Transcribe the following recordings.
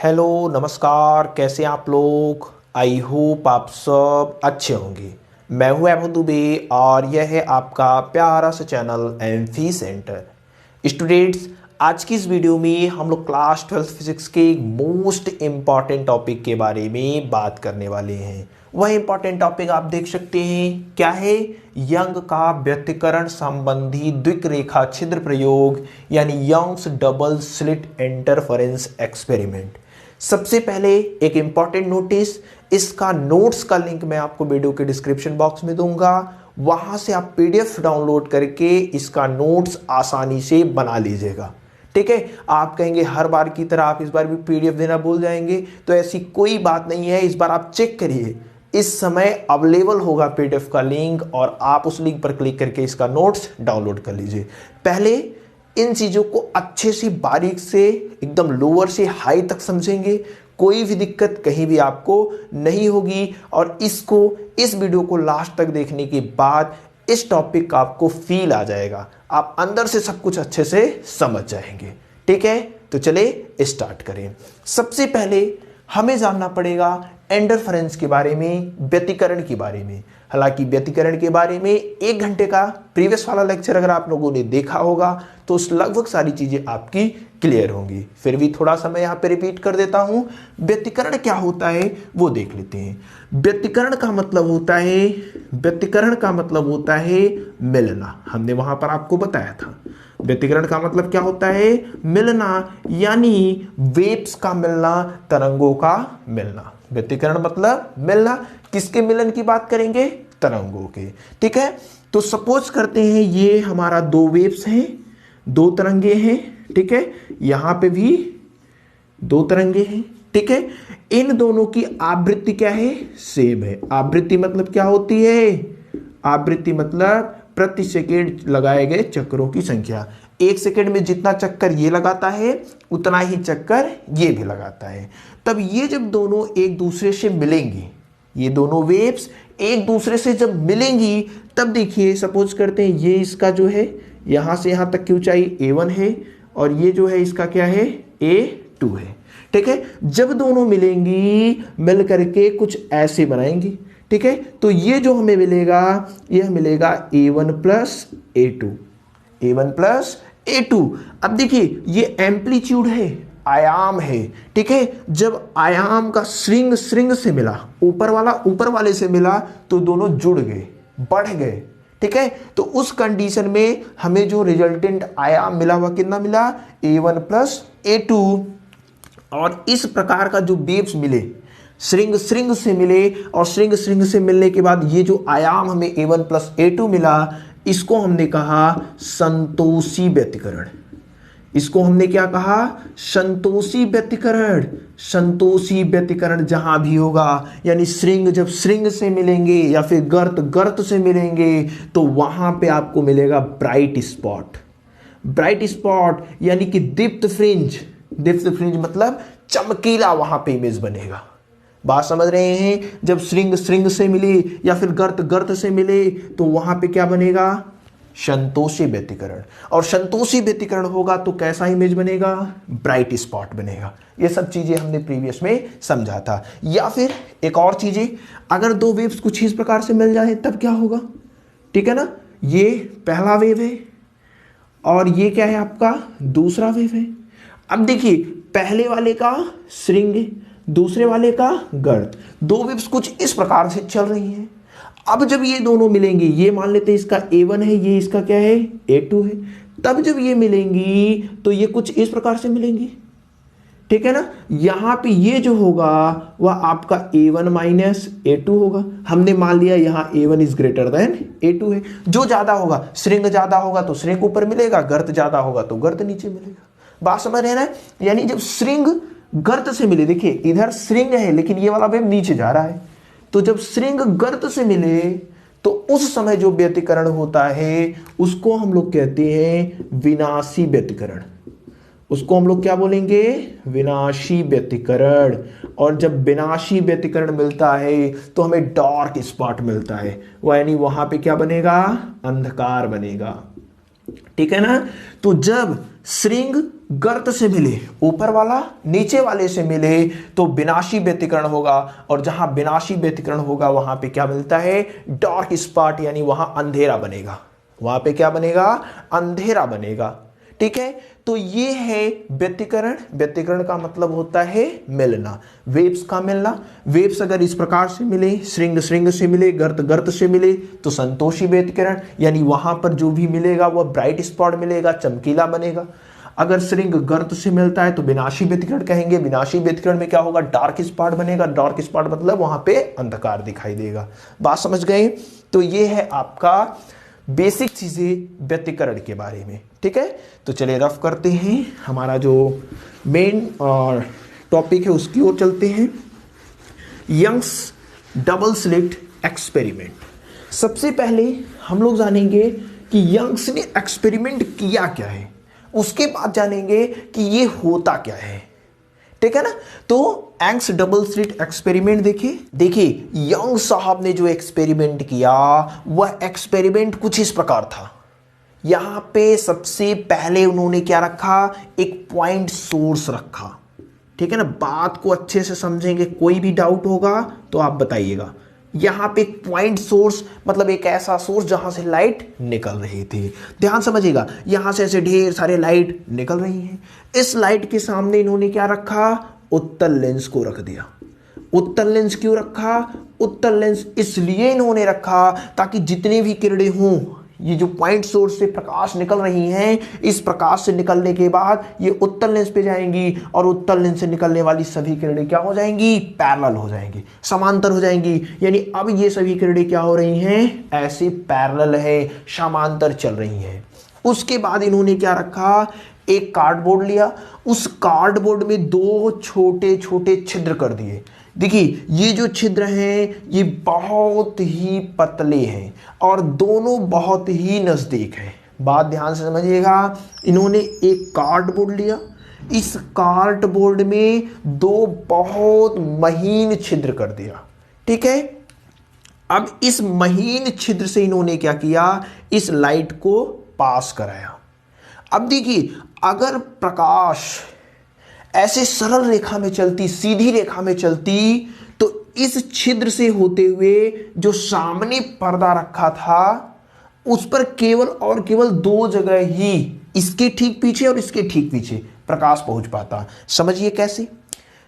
Hello नमस्कार, कैसे हैं आप लोग। आई होप आप सब अच्छे होंगे। मैं हूं अभय दुबे और यह है आपका प्यारा सा चैनल एमफी सेंटर। स्टूडेंट्स, आज की इस वीडियो में हम लोग क्लास 12 फिजिक्स के एक मोस्ट इम्पॉर्टेंट टॉपिक के बारे में बात करने वाले हैं। वह इंपॉर्टेंट टॉपिक आप देख सकते हैं क्या है, यंग का व्यतिकरण संबंधी द्विरेखा छिद्र प्रयोग यानी Young's double slit interference experiment. सबसे पहले एक इंपॉर्टेंट नोटिस, इसका नोट्स का लिंक मैं आपको वीडियो के डिस्क्रिप्शन बॉक्स में दूंगा। वहां से आप पीडीएफ डाउनलोड करके इसका नोट्स आसानी से बना लीजिएगा। ठीक है, आप कहेंगे हर बार की तरह आप इस बार भी पीडीएफ देना भूल जाएंगे, तो ऐसी कोई बात नहीं है। इस बार आप चेक करिए, इस समय अवेलेबल होगा पीडीएफ का लिंक और आप उस लिंक पर क्लिक करके इसका नोट्स डाउनलोड कर लीजिए। पहले इन चीजों को अच्छे से बारीक से एकदम लोअर से हाई तक समझेंगे, कोई भी दिक्कत कहीं भी आपको नहीं होगी। और इस वीडियो को लास्ट तक देखने के बाद इस टॉपिक का आपको फील आ जाएगा, आप अंदर से सब कुछ अच्छे से समझ जाएंगे। ठीक है, तो चले स्टार्ट करें। सबसे पहले हमें जानना पड़ेगा इंटरफेरेंस के बारे में, व्यतिकरण के बारे में। हालांकि व्यतिकरण के बारे में 1 घंटे का प्रीवियस वाला लेक्चर अगर आप लोगों ने देखा होगा तो उस लगभग सारी चीजें आपकी क्लियर होंगी। फिर भी थोड़ा सा मैं यहाँ पे रिपीट कर देता हूं। व्यतिकरण क्या होता है वो देख लेते हैं। व्यतिकरण का मतलब होता है मिलना। हमने वहां पर आपको बताया था व्यतिकरण का मतलब क्या होता है, मिलना, यानी वेव्स का मिलना, तरंगों का मिलना। व्यतिकरण मतलब मिलना, किसके मिलन की बात करेंगे, तरंगों के। ठीक है, तो सपोज करते हैं ये हमारा 2 वेव्स हैं, 2 तरंगे हैं। ठीक है, यहां पे भी 2 तरंगे हैं। ठीक है, इन दोनों की आवृत्ति क्या है, सेम है। आवृत्ति मतलब क्या होती है, आवृत्ति मतलब प्रति सेकेंड लगाए गए चक्रों की संख्या। 1 सेकेंड में जितना चक्कर ये लगाता है उतना ही चक्कर ये भी लगाता है। तब ये जब दोनों एक दूसरे से मिलेंगी, ये दोनों वेव्स एक दूसरे से जब मिलेंगी, तब देखिए सपोज करते हैं ये इसका जो है यहां से यहां तक की ऊंचाई a1 है और ये जो है इसका क्या है, a2 है। ठीक है, जब दोनों मिलेंगी मिल करके कुछ ऐसे बनाएंगी। ठीक है, तो ये जो हमें मिलेगा यह मिलेगा a1 plus a2, a1 plus a2। अब देखिए ये एम्पलीट्यूड है, आयाम है। ठीक है, जब आयाम का श्रृंग से मिला, ऊपर वाले से मिला तो दोनों जुड़ गए, बढ़ गए। ठीक है, तो उस कंडीशन में हमें जो रिजल्टेंट आयाम मिला वह कितना मिला, a1 प्लस a2। और इस प्रकार का जो वेव्स मिले, श्रृंग से मिले और श्रृंग से मिलने के बाद ये जो आयाम हमें a1 प्लस a2 मिला, इसको हमने कहा संतोषी व्यतिकरण। इसको हमने क्या कहा, संतोषी व्यतिकरण। संतोषी व्यतिकरण जहां भी होगा, यानी जब श्रृंग से मिलेंगे या फिर गर्त से मिलेंगे तो वहां पे आपको मिलेगा ब्राइट स्पॉट। ब्राइट स्पॉट यानी कि दीप्त फ्रिंज मतलब चमकीला वहां पे इमेज बनेगा। बात समझ रहे हैं, जब श्रृंग से मिले या फिर गर्त से मिले तो वहां पे क्या बनेगा, संतोषी व्यतिकरण। और संतोषी व्यतिकरण होगा तो कैसा इमेज बनेगा, ब्राइट स्पॉट बनेगा। ये सब चीजें हमने प्रीवियस में समझा था। या फिर एक और चीजें, अगर 2 वेव्स कुछ इस प्रकार से मिल जाए तब क्या होगा। ठीक है ना, ये पहला वेव है और ये क्या है आपका दूसरा वेव है। अब देखिए पहले वाले का श्रृंग, दूसरे वाले का गर्त, 2 वेव्स कुछ इस प्रकार से चल रही हैं। अब जब ये दोनों मिलेंगी, ये मान लेते हैं इसका a1 है, ये इसका क्या है, a2 है। तब जब ये मिलेंगी तो ये कुछ इस प्रकार से मिलेंगी। ठीक है ना, यहां पे ये जो होगा वह आपका a1 माइनस a2 होगा। हमने मान लिया यहां a1 is greater than a2 है। जो ज्यादा होगा, श्रृंग ज्यादा होगा तो श्रृंग ऊपर मिलेगा, गर्त ज्यादा होगा तो गर्त नीचे मिलेगा। बात समझ रहे हैं ना, यानी जब श्रृंग गर्त से मिले, देखिए इधर श्रृंग है लेकिन ये वाला वेव नीचे जा रहा है, तो जब श्रृंग गर्त से मिले तो उस समय जो व्यतिकरण होता है उसको हम लोग कहते हैं विनाशी व्यतिकरण। उसको हम लोग क्या बोलेंगे, विनाशी व्यतिकरण। और जब विनाशी व्यतिकरण मिलता है तो हमें डार्क स्पॉट मिलता है, यानी वहां पे क्या बनेगा, अंधकार बनेगा। ठीक है ना, तो जब श्रृंग गर्त से मिले, ऊपर वाला नीचे वाले से मिले तो विनाशी व्यतिकरण होगा, और जहां विनाशी व्यतिकरण होगा वहां पे क्या मिलता है, डार्क स्पॉट, यानी वहां अंधेरा बनेगा, वहां पे क्या बनेगा, अंधेरा बनेगा। ठीक है, तो ये है व्यतिकरण। व्यतिकरण का मतलब होता है मिलना, वेव्स का मिलना। वेव्स अगर इस प्रकार से मिले, श्रृंग श्रृंग से मिले, गर्त गर्त से मिले तो संतोषी व्यतिकरण, यानी वहां पर जो भी मिलेगा वह ब्राइट स्पॉट मिलेगा, चमकीला बनेगा। अगर श्रृंग गर्त से मिलता है तो विनाशी व्यतिकरण कहेंगे। विनाशी व्यतिकरण में क्या होगा, डार्क स्पॉट बनेगा। डार्क स्पॉट मतलब वहां पे अंधकार दिखाई देगा। बात समझ गए? तो ये है आपका बेसिक चीजें व्यतिकरण के बारे में। ठीक है, तो चलिए रफ करते हैं, हमारा जो मेन टॉपिक है उसकी ओर चलते हैं। Young's double slit experiment. सबसे पहले हम लोग जानेंगे कि यंग्स ने एक्सपेरिमेंट किया क्या है, उसके बाद जानेंगे कि ये होता क्या है। ठीक है ना, तो यंग्स डबल स्लिट एक्सपेरिमेंट देखिए यंग साहब ने जो एक्सपेरिमेंट किया वह एक्सपेरिमेंट कुछ इस प्रकार था। यहां पे सबसे पहले उन्होंने क्या रखा, एक पॉइंट सोर्स रखा। ठीक है ना, बात को अच्छे से समझेंगे, कोई भी डाउट होगा तो आप बताइएगा। यहां पे एक पॉइंट सोर्स मतलब एक ऐसा सोर्स जहां से लाइट निकल रही थी। ध्यान समझिएगा, यहां से ऐसे ढेर सारे लाइट निकल रही हैं। इस लाइट के सामने इन्होंने क्या रखा, उत्तल लेंस को रख दिया। उत्तल लेंस क्यों रखा, उत्तल लेंस इसलिए इन्होंने रखा ताकि जितने भी किरणें हों, ये जो पॉइंट सोर्स से प्रकाश निकल रही हैं, इस प्रकाश से निकलने के बाद ये उत्तल लेंस पे जाएंगी और उत्तल लेंस से निकलने वाली सभी किरणें क्या हो जाएंगी, पैरेलल हो जाएंगी, समांतर हो जाएंगी। यानी अब ये सभी किरणें क्या हो रही हैं, ऐसे पैरेलल है, समांतर चल रही हैं। उसके बाद इन्होंने क्या रखा, एक कार्डबोर्ड लिया, उस कार्डबोर्ड में दो छोटे छोटे छिद्र कर दिए। देखिए ये जो छिद्र हैं ये बहुत ही पतले हैं और दोनों बहुत ही नजदीक हैं। बात ध्यान से समझिएगा, इन्होंने एक कार्डबोर्ड लिया, इस कार्डबोर्ड में दो बहुत महीन छिद्र कर दिया। ठीक है, अब इस महीन छिद्र से इन्होंने क्या किया, इस लाइट को पास कराया। अब देखिए अगर प्रकाश ऐसे सरल रेखा में चलती, सीधी रेखा में चलती, तो इस छिद्र से होते हुए जो सामने पर्दा रखा था उस पर केवल और केवल दो जगह ही, इसके ठीक पीछे और इसके ठीक पीछे प्रकाश पहुंच पाता। समझिए कैसे,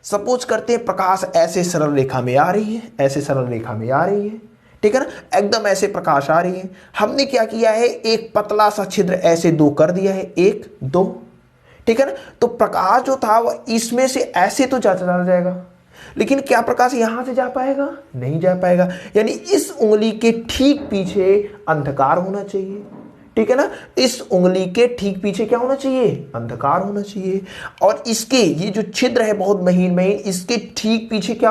सपोज करते हैं प्रकाश ऐसे सरल रेखा में आ रही है, ऐसे सरल रेखा में आ रही है, ठीक है ना, एकदम ऐसे प्रकाश आ रही है। हमने क्या किया है, एक पतला सा छिद्र ऐसे दो कर दिया है, एक दो, ठीक है ना, तो प्रकाश जो था वह इसमें से ऐसे तो चला जाएगा, लेकिन क्या प्रकाश यहां से जा पाएगा, नहीं जा पाएगा। यानी इस उंगली के ठीक पीछे अंधकार होना चाहिए। ठीक है ना, इस उंगली के ठीक पीछे क्या होना चाहिए, अंधकार होना चाहिए। और इसके ये जो छिद्र है बहुत महीन महीन, इसके ठीक पीछे क्या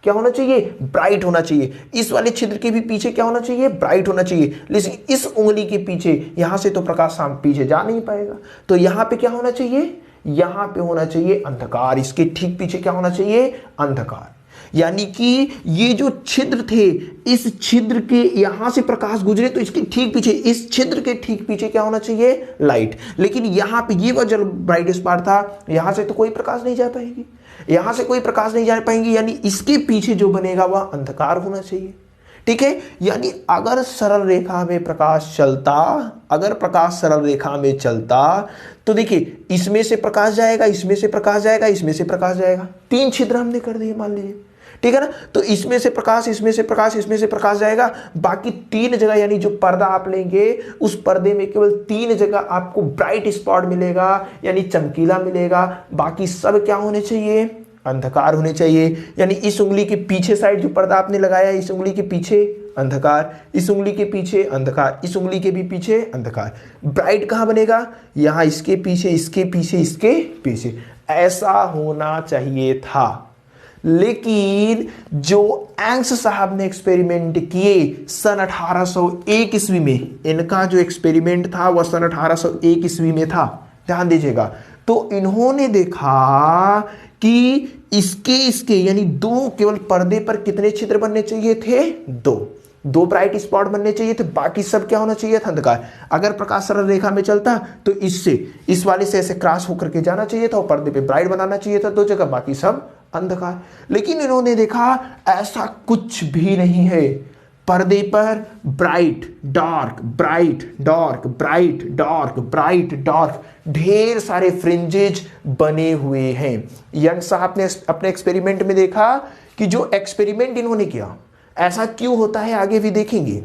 होना चाहिए, ब्राइट होना चाहिए। इस वाले छिद्र के भी पीछे क्या होना चाहिए, ब्राइट होना चाहिए। लेकिन इस उंगली के पीछे, यहां से तो प्रकाश पीछे जा नहीं पाएगा, तो यहां पे क्या होना चाहिए, यहां पे होना चाहिए अंधकार। इसके ठीक पीछे क्या होना चाहिए, अंधकार। यानी कि ये जो छिद्र थे, इस छिद्र के यहां से प्रकाश गुजरे तो इसके ठीक पीछे, इस छिद्र के ठीक पीछे क्या होना चाहिए, लाइट। लेकिन यहां पे ये वह जो ब्राइट स्पॉट था, यहां से तो कोई प्रकाश नहीं जा पाएगी, यहां से कोई प्रकाश नहीं जा पाएंगी, यानी इसके पीछे जो बनेगा वह अंधकार होना चाहिए। ठीक है, यानी अगर सरल रेखा में प्रकाश चलता, अगर प्रकाश सरल रेखा में चलता तो देखिए इसमें से प्रकाश जाएगा, इसमें से प्रकाश जाएगा, इसमें से प्रकाश जाएगा। तीन छिद्र हमने कर दिए मान लीजिए, ठीक है ना, तो इसमें से प्रकाश, इसमें से प्रकाश, इसमें से प्रकाश जाएगा। बाकी तीन जगह, यानी जो पर्दा आप लेंगे उस पर्दे में केवल तीन जगह आपको ब्राइट स्पॉट मिलेगा, यानी चमकीला मिलेगा। बाकी सब क्या होने चाहिए, अंधकार होने चाहिए। यानी इस उंगली के पीछे साइड जो पर्दा आपने लगाया, इस उंगली के पीछे अंधकार, इस उंगली के पीछे अंधकार, इस उंगली के भी पीछे अंधकार। ब्राइट कहां बनेगा, यहां इसके पीछे, इसके पीछे, इसके पीछे। ऐसा होना चाहिए था। लेकिन जो यंग्स साहब ने एक्सपेरिमेंट किए सन 1801 ईस्वी में, इनका जो एक्सपेरिमेंट था वह सन 1801 ईस्वी में था, ध्यान दीजिएगा। तो इन्होंने देखा कि इसके यानी दो, केवल पर्दे पर कितने छिद्र बनने चाहिए थे, दो। 2 ब्राइट स्पॉट बनने चाहिए थे, बाकी सब क्या होना चाहिए था, अंधकार। अगर प्रकाश सरल रेखा में चलता तो इससे इस वाले से ऐसे क्रॉस होकर के जाना चाहिए था और पर्दे पे ब्राइट बनाना चाहिए था 2 जगह, बाकी सब अंधकार। लेकिन इन्होंने देखा ऐसा कुछ भी नहीं है, पर्दे पर bright dark bright dark bright dark bright dark ढेर सारे फ्रिंजेज बने हुए हैं। यंग साहब ने अपने एक्सपेरिमेंट में देखा कि जो एक्सपेरिमेंट इन्होंने किया ऐसा क्यों होता है आगे भी देखेंगे।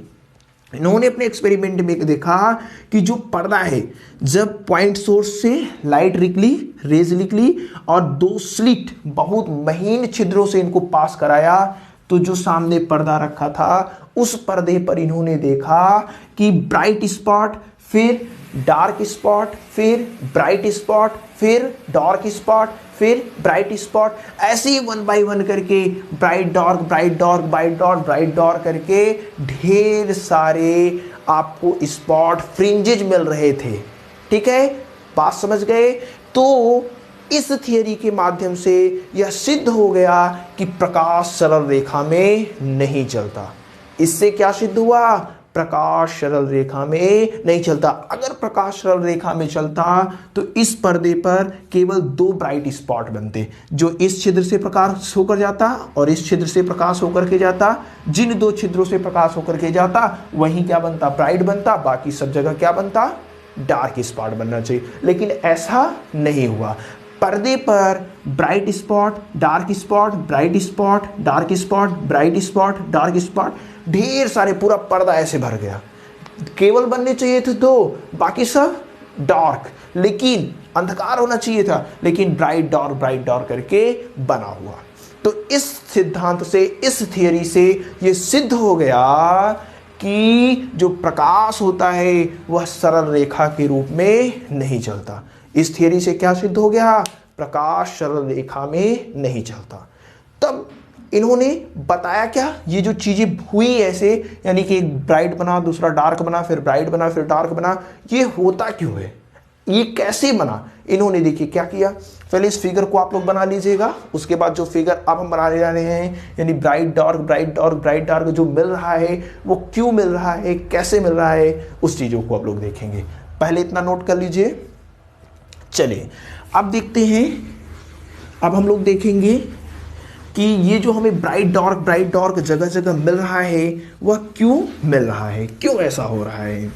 इन्होंने अपने एक्सपेरिमेंट में देखा कि जो पर्दा है, जब पॉइंट सोर्स से लाइट निकली, रेज निकली और 2 स्लिट बहुत महीन छिद्रों से इनको पास कराया, तो जो सामने पर्दा रखा था उस पर्दे पर इन्होंने देखा कि ब्राइट स्पॉट, फिर डार्क स्पॉट, फिर ब्राइट स्पॉट, फिर डार्क स्पॉट, फिर ब्राइट स्पॉट, ऐसे ही 1 बाय 1 करके bright dark bright dark bright dark bright dark करके ढेर सारे आपको स्पॉट फ्रिंजेज मिल रहे थे। ठीक है, बात समझ गए। तो इस थियरी के माध्यम से यह सिद्ध हो गया कि प्रकाश सरल रेखा में नहीं चलता। इससे क्या सिद्ध हुआ, प्रकाश सरल रेखा में नहीं चलता। अगर प्रकाश सरल रेखा में चलता तो इस पर्दे पर केवल 2 ब्राइट स्पॉट बनते, जो इस छिद्र से प्रकाश होकर जाता और इस छिद्र से प्रकाश होकर के जाता। जिन 2 छिद्रों से प्रकाश होकर के जाता वहीं क्या बनता, ब्राइट बनता, बाकी सब जगह क्या बनता, डार्क स्पॉट बनना चाहिए। लेकिन ऐसा नहीं हुआ, पर्दे पर bright spot, dark spot, bright spot, dark spot, bright spot, dark spot, ढेर सारे, पूरा पर्दा ऐसे भर गया। केवल बनने चाहिए थे 2, बाकी सब डार्क, लेकिन अंधकार होना चाहिए था, लेकिन ब्राइट डार्क करके बना हुआ। तो इस सिद्धांत से, इस थियरी से यह सिद्ध हो गया कि जो प्रकाश होता है वह सरल रेखा के रूप में नहीं चलता। इस थियरी से क्या सिद्ध हो गया, प्रकाश सरल रेखा में नहीं चलता। तब इन्होंने बताया क्या, ये जो चीजें हुई ऐसे, यानी कि एक ब्राइट बना, दूसरा डार्क बना, फिर ब्राइट बना, फिर डार्क बना, ये होता क्यों है, ये कैसे बना। इन्होंने देखिए क्या किया, पहले इस फिगर को आप लोग बना लीजिएगा, उसके बाद जो फिगर अब हम बनाने जा रहे हैं, यानी bright dark bright dark bright dark जो मिल रहा है वो क्यों मिल रहा है, कैसे मिल रहा है, उस चीजों को आप लोग देखेंगे। पहले इतना नोट कर लीजिए। चलिए अब देखते हैं, अब हम लोग देखेंगे कि ये जो हमें ब्राइट डार्क जगह जगह मिल रहा है वह क्यों मिल रहा है, क्यों ऐसा हो रहा है।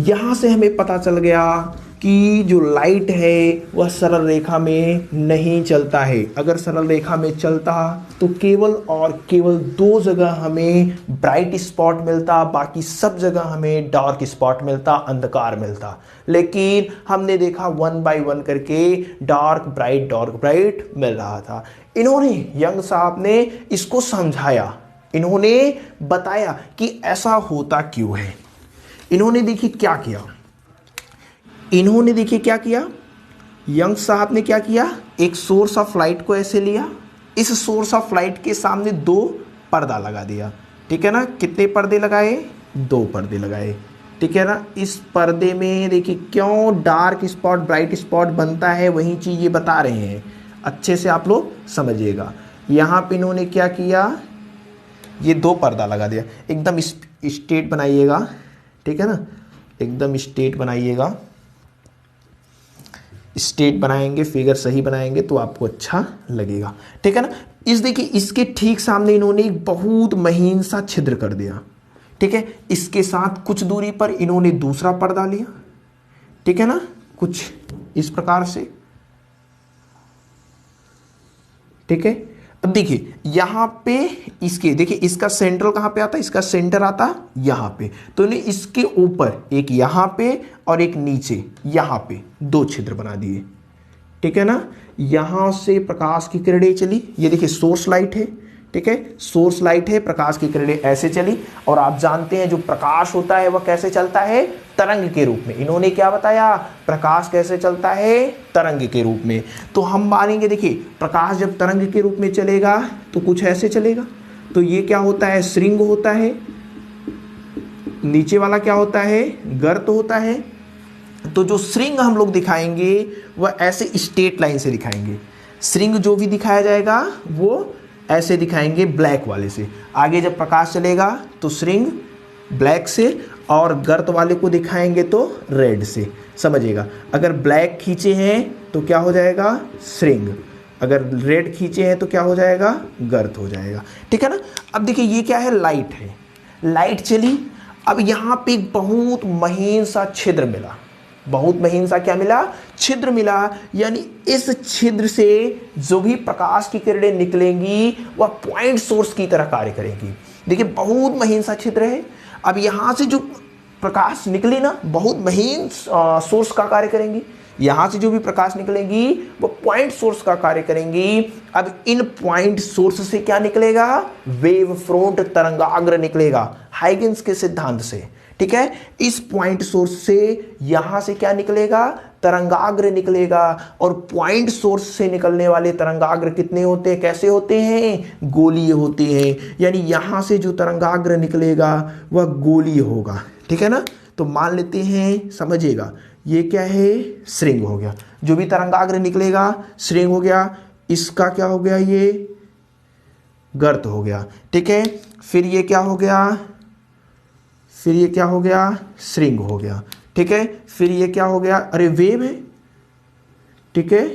यहां से हमें पता चल गया कि जो लाइट है वह सरल रेखा में नहीं चलता है। अगर सरल रेखा में चलता तो केवल और केवल 2 जगह हमें ब्राइट स्पॉट मिलता, बाकी सब जगह हमें डार्क स्पॉट मिलता, अंधकार मिलता। लेकिन हमने देखा 1 बाय 1 करके डार्क ब्राइट मिल रहा था। इन्होंने, यंग साहब ने इसको समझाया, इन्होंने बताया कि ऐसा होता क्यों है। इन्होंने देखिए क्या किया, यंग साहब ने क्या किया, एक सोर्स ऑफ लाइट को ऐसे लिया, इस सोर्स ऑफ लाइट के सामने 2 पर्दा लगा दिया। ठीक है ना, कितने पर्दे लगाए, 2 पर्दे लगाए। ठीक है ना, इस पर्दे में देखिए क्यों डार्क स्पॉट ब्राइट स्पॉट बनता है, वही चीज ये बता रहे हैं, अच्छे से आप लोग समझिएगा। यहां पे इन्होंने क्या किया, ये 2 पर्दा लगा दिया, एकदम स्ट्रेट बनाइएगा। ठीक है ना, एकदम स्ट्रेट बनाइएगा, स्ट्रेट बनाएंगे, फिगर सही बनाएंगे तो आपको अच्छा लगेगा। ठीक है ना, इस देखिए इसके ठीक सामने इन्होंने एक बहुत महीन सा छिद्र कर दिया। ठीक है, इसके साथ कुछ दूरी पर इन्होंने दूसरा पर्दा लिया। ठीक है ना, कुछ इस प्रकार से। ठीक है, अब देखिए यहां पे इसके, देखिए इसका सेंट्रल कहां पे आता है, इसका सेंटर आता यहां पे, तो इन्हें इसके ऊपर एक यहां पे और एक नीचे यहां पे 2 छिद्र बना दिए। ठीक है ना, यहां से प्रकाश की किरणें चली, ये देखिए सोर्स लाइट है। ठीक है, सोर्स लाइट है, प्रकाश की किरणें ऐसे चली, और आप जानते हैं जो प्रकाश होता है वह कैसे चलता है, तरंग के रूप में। इन्होंने क्या बताया, प्रकाश कैसे चलता है, तरंग के रूप में। तो हम मानेंगे, देखिए प्रकाश जब तरंग के रूप में चलेगा तो कुछ ऐसे चलेगा, तो ये क्या होता है, श्रृंग होता है, नीचे वाला क्या होता है, गर्त होता है। तो जो श्रृंग हम लोग दिखाएंगे वह ऐसे स्ट्रेट लाइन से दिखाएंगे, श्रृंग जो भी दिखाया जाएगा वो ऐसे दिखाएंगे ब्लैक वाले से। आगे जब प्रकाश चलेगा तो श्रिंग ब्लैक से, और गर्त वाले को दिखाएंगे तो रेड से। समझिएगा, अगर ब्लैक खींचे हैं तो क्या हो जाएगा, श्रिंग, अगर रेड खींचे हैं तो क्या हो जाएगा, गर्त हो जाएगा। ठीक है ना। अब देखिए ये क्या है, लाइट है, लाइट चली, अब यहाँ पे एक बहुत महीन सा छिद्र मिला, बहुत महीन सा क्या मिला, छिद्र मिला, यानी इस छिद्र से जो भी प्रकाश की किरणें निकलेंगी वह पॉइंट सोर्स की तरह कार्य करेंगी। देखिए बहुत महीन सा छिद्र है, अब यहां से जो प्रकाश निकली ना बहुत महीन सोर्स का कार्य करेंगी, यहां से जो भी प्रकाश निकलेगी वो पॉइंट सोर्स का कार्य करेंगी। अब इन पॉइंट सोर्स से क्या निकलेगा, वेव फ्रंट तरंगाग्र निकलेगा हाइगेंस के सिद्धांत से। ठीक है, इस पॉइंट सोर्स से यहां से क्या निकलेगा, तरंगाग्र निकलेगा, और पॉइंट सोर्स से निकलने वाले तरंगाग्र कितने होते हैं, कैसे होते हैं, गोलीय होते हैं, यानी यहां से जो तरंगाग्र निकलेगा वह गोलीय होगा। ठीक है ना। तो मान लेते हैं, समझिएगा ये क्या है, श्रिंग हो गया, जो भी तरंगाग्र निकलेगा श्रिंग हो गया, इसका क्या हो गया, ये गर्त हो गया। ठीक है, फिर ये क्या हो गया, फिर ये क्या हो गया, श्रिंग हो गया। ठीक है, फिर ये क्या हो गया, अरे वेव है, ठीक है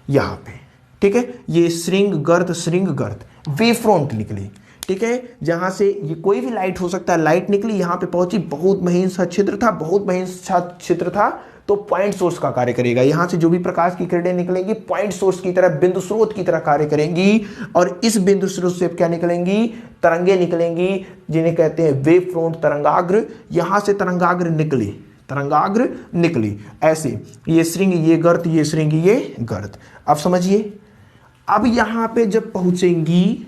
यहां पे। ठीक है, ये श्रिंग गर्त, श्रिंग गर्त, वेव फ्रंट निकली। ठीक है, जहां से ये कोई भी लाइट हो सकता है, लाइट निकली यहां पे पहुंची, बहुत महीन सा छिद्र था, बहुत महीन सा छिद्र था, तो पॉइंट सोर्स का कार्य करेगा। यहां से जो भी प्रकाश की किरणें निकलेंगी पॉइंट सोर्स की तरह, बिंदु स्रोत की तरह कार्य करेंगी, और इस बिंदु स्रोत से क्या निकलेंगी, तरंगे निकलेंगी, जिन्हें कहते हैं वेव फ्रंट तरंगाग्र। यहां से तरंगाग्र निकली, तरंगाग्र निकली ऐसे, ये श्रिंग, ये गर्त, ये श्रिंग, ये गर्त। अब समझिए, अब यहां पे जब पहुंचेंगी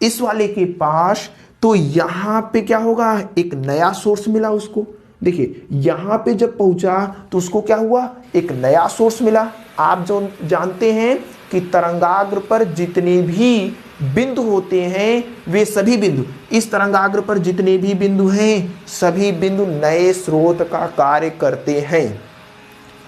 इस वाले के पास, तो यहां पे क्या होगा, एक नया सोर्स मिला उसको। देखिए यहां पे जब पहुंचा तो उसको क्या हुआ, एक नया सोर्स मिला। आप जो जानते हैं कि तरंगाग्र पर जितने भी बिंदु होते हैं वे सभी बिंदु, इस तरंगाग्र पर जितने भी बिंदु हैं सभी बिंदु नए स्रोत का कार्य करते हैं।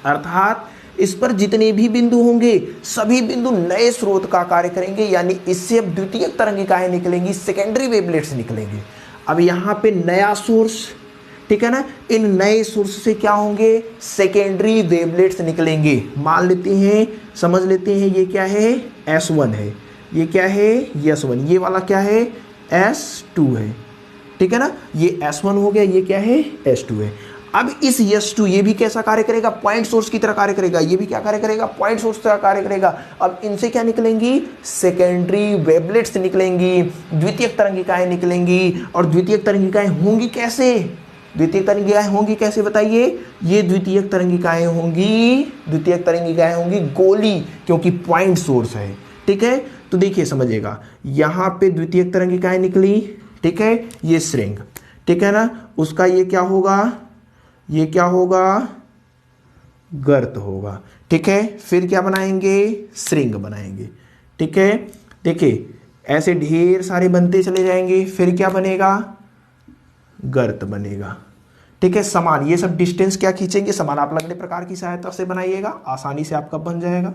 अर्थात इस पर जितने भी बिंदु होंगे सभी बिंदु नए स्रोत का कार्य करेंगे, यानी इससे अब द्वितीयक तरंगिकाएं निकलेंगी, सेकेंडरी वेवलेट्स निकलेंगे। अब यहां पे नया सोर्स, ठीक है ना, इन नए सोर्स से क्या होंगे, सेकेंडरी वेवलेट्स निकलेंगे। मान लेते हैं, समझ लेते हैं, ये क्या है, S1 है, ये क्या है, S1, ये वाला क्या है, S2 है। ठीक है ना, ये S1 हो गया, ये क्या है, S2 है। अब इस S2 ये भी कैसा कार्य करेगा, पॉइंट सोर्स की तरह कार्य करेगा, ये भी क्या कार्य करेगा, पॉइंट सोर्स की तरह कार्य करेगा। अब इनसे क्या निकलेंगी, सेकेंडरी वेवलेट्स निकलेंगी, द्वितीयक तरंगिकाएं निकलेंगी। और द्वितीयक तरंगिकाएं होंगी कैसे, द्वितीयक तरंगिकाएं होंगी कैसे बताइए, ये द्वितीयक तरंगिकाएं होंगी, द्वितीयक तरंगिकाएं होंगी गोली, क्योंकि पॉइंट सोर्स है। ठीक है, तो देखिए समझिएगा, यहां पे द्वितीयक तरंगिकाएं निकली, ठीक है, ये श्रिंग, ठीक है ना, उसका ये क्या होगा, ये क्या होगा, गर्त होगा। ठीक है, फिर क्या बनाएंगे, श्रिंग बनाएंगे। ठीक है, देखिए ऐसे ढेर सारे बनते चले जाएंगे, फिर क्या बनेगा, गर्त बनेगा। ठीक है, समान, ये सब डिस्टेंस क्या खींचेंगे, समान आप लगने प्रकार की सहायता से बनाइएगा, आसानी से आपका बन जाएगा।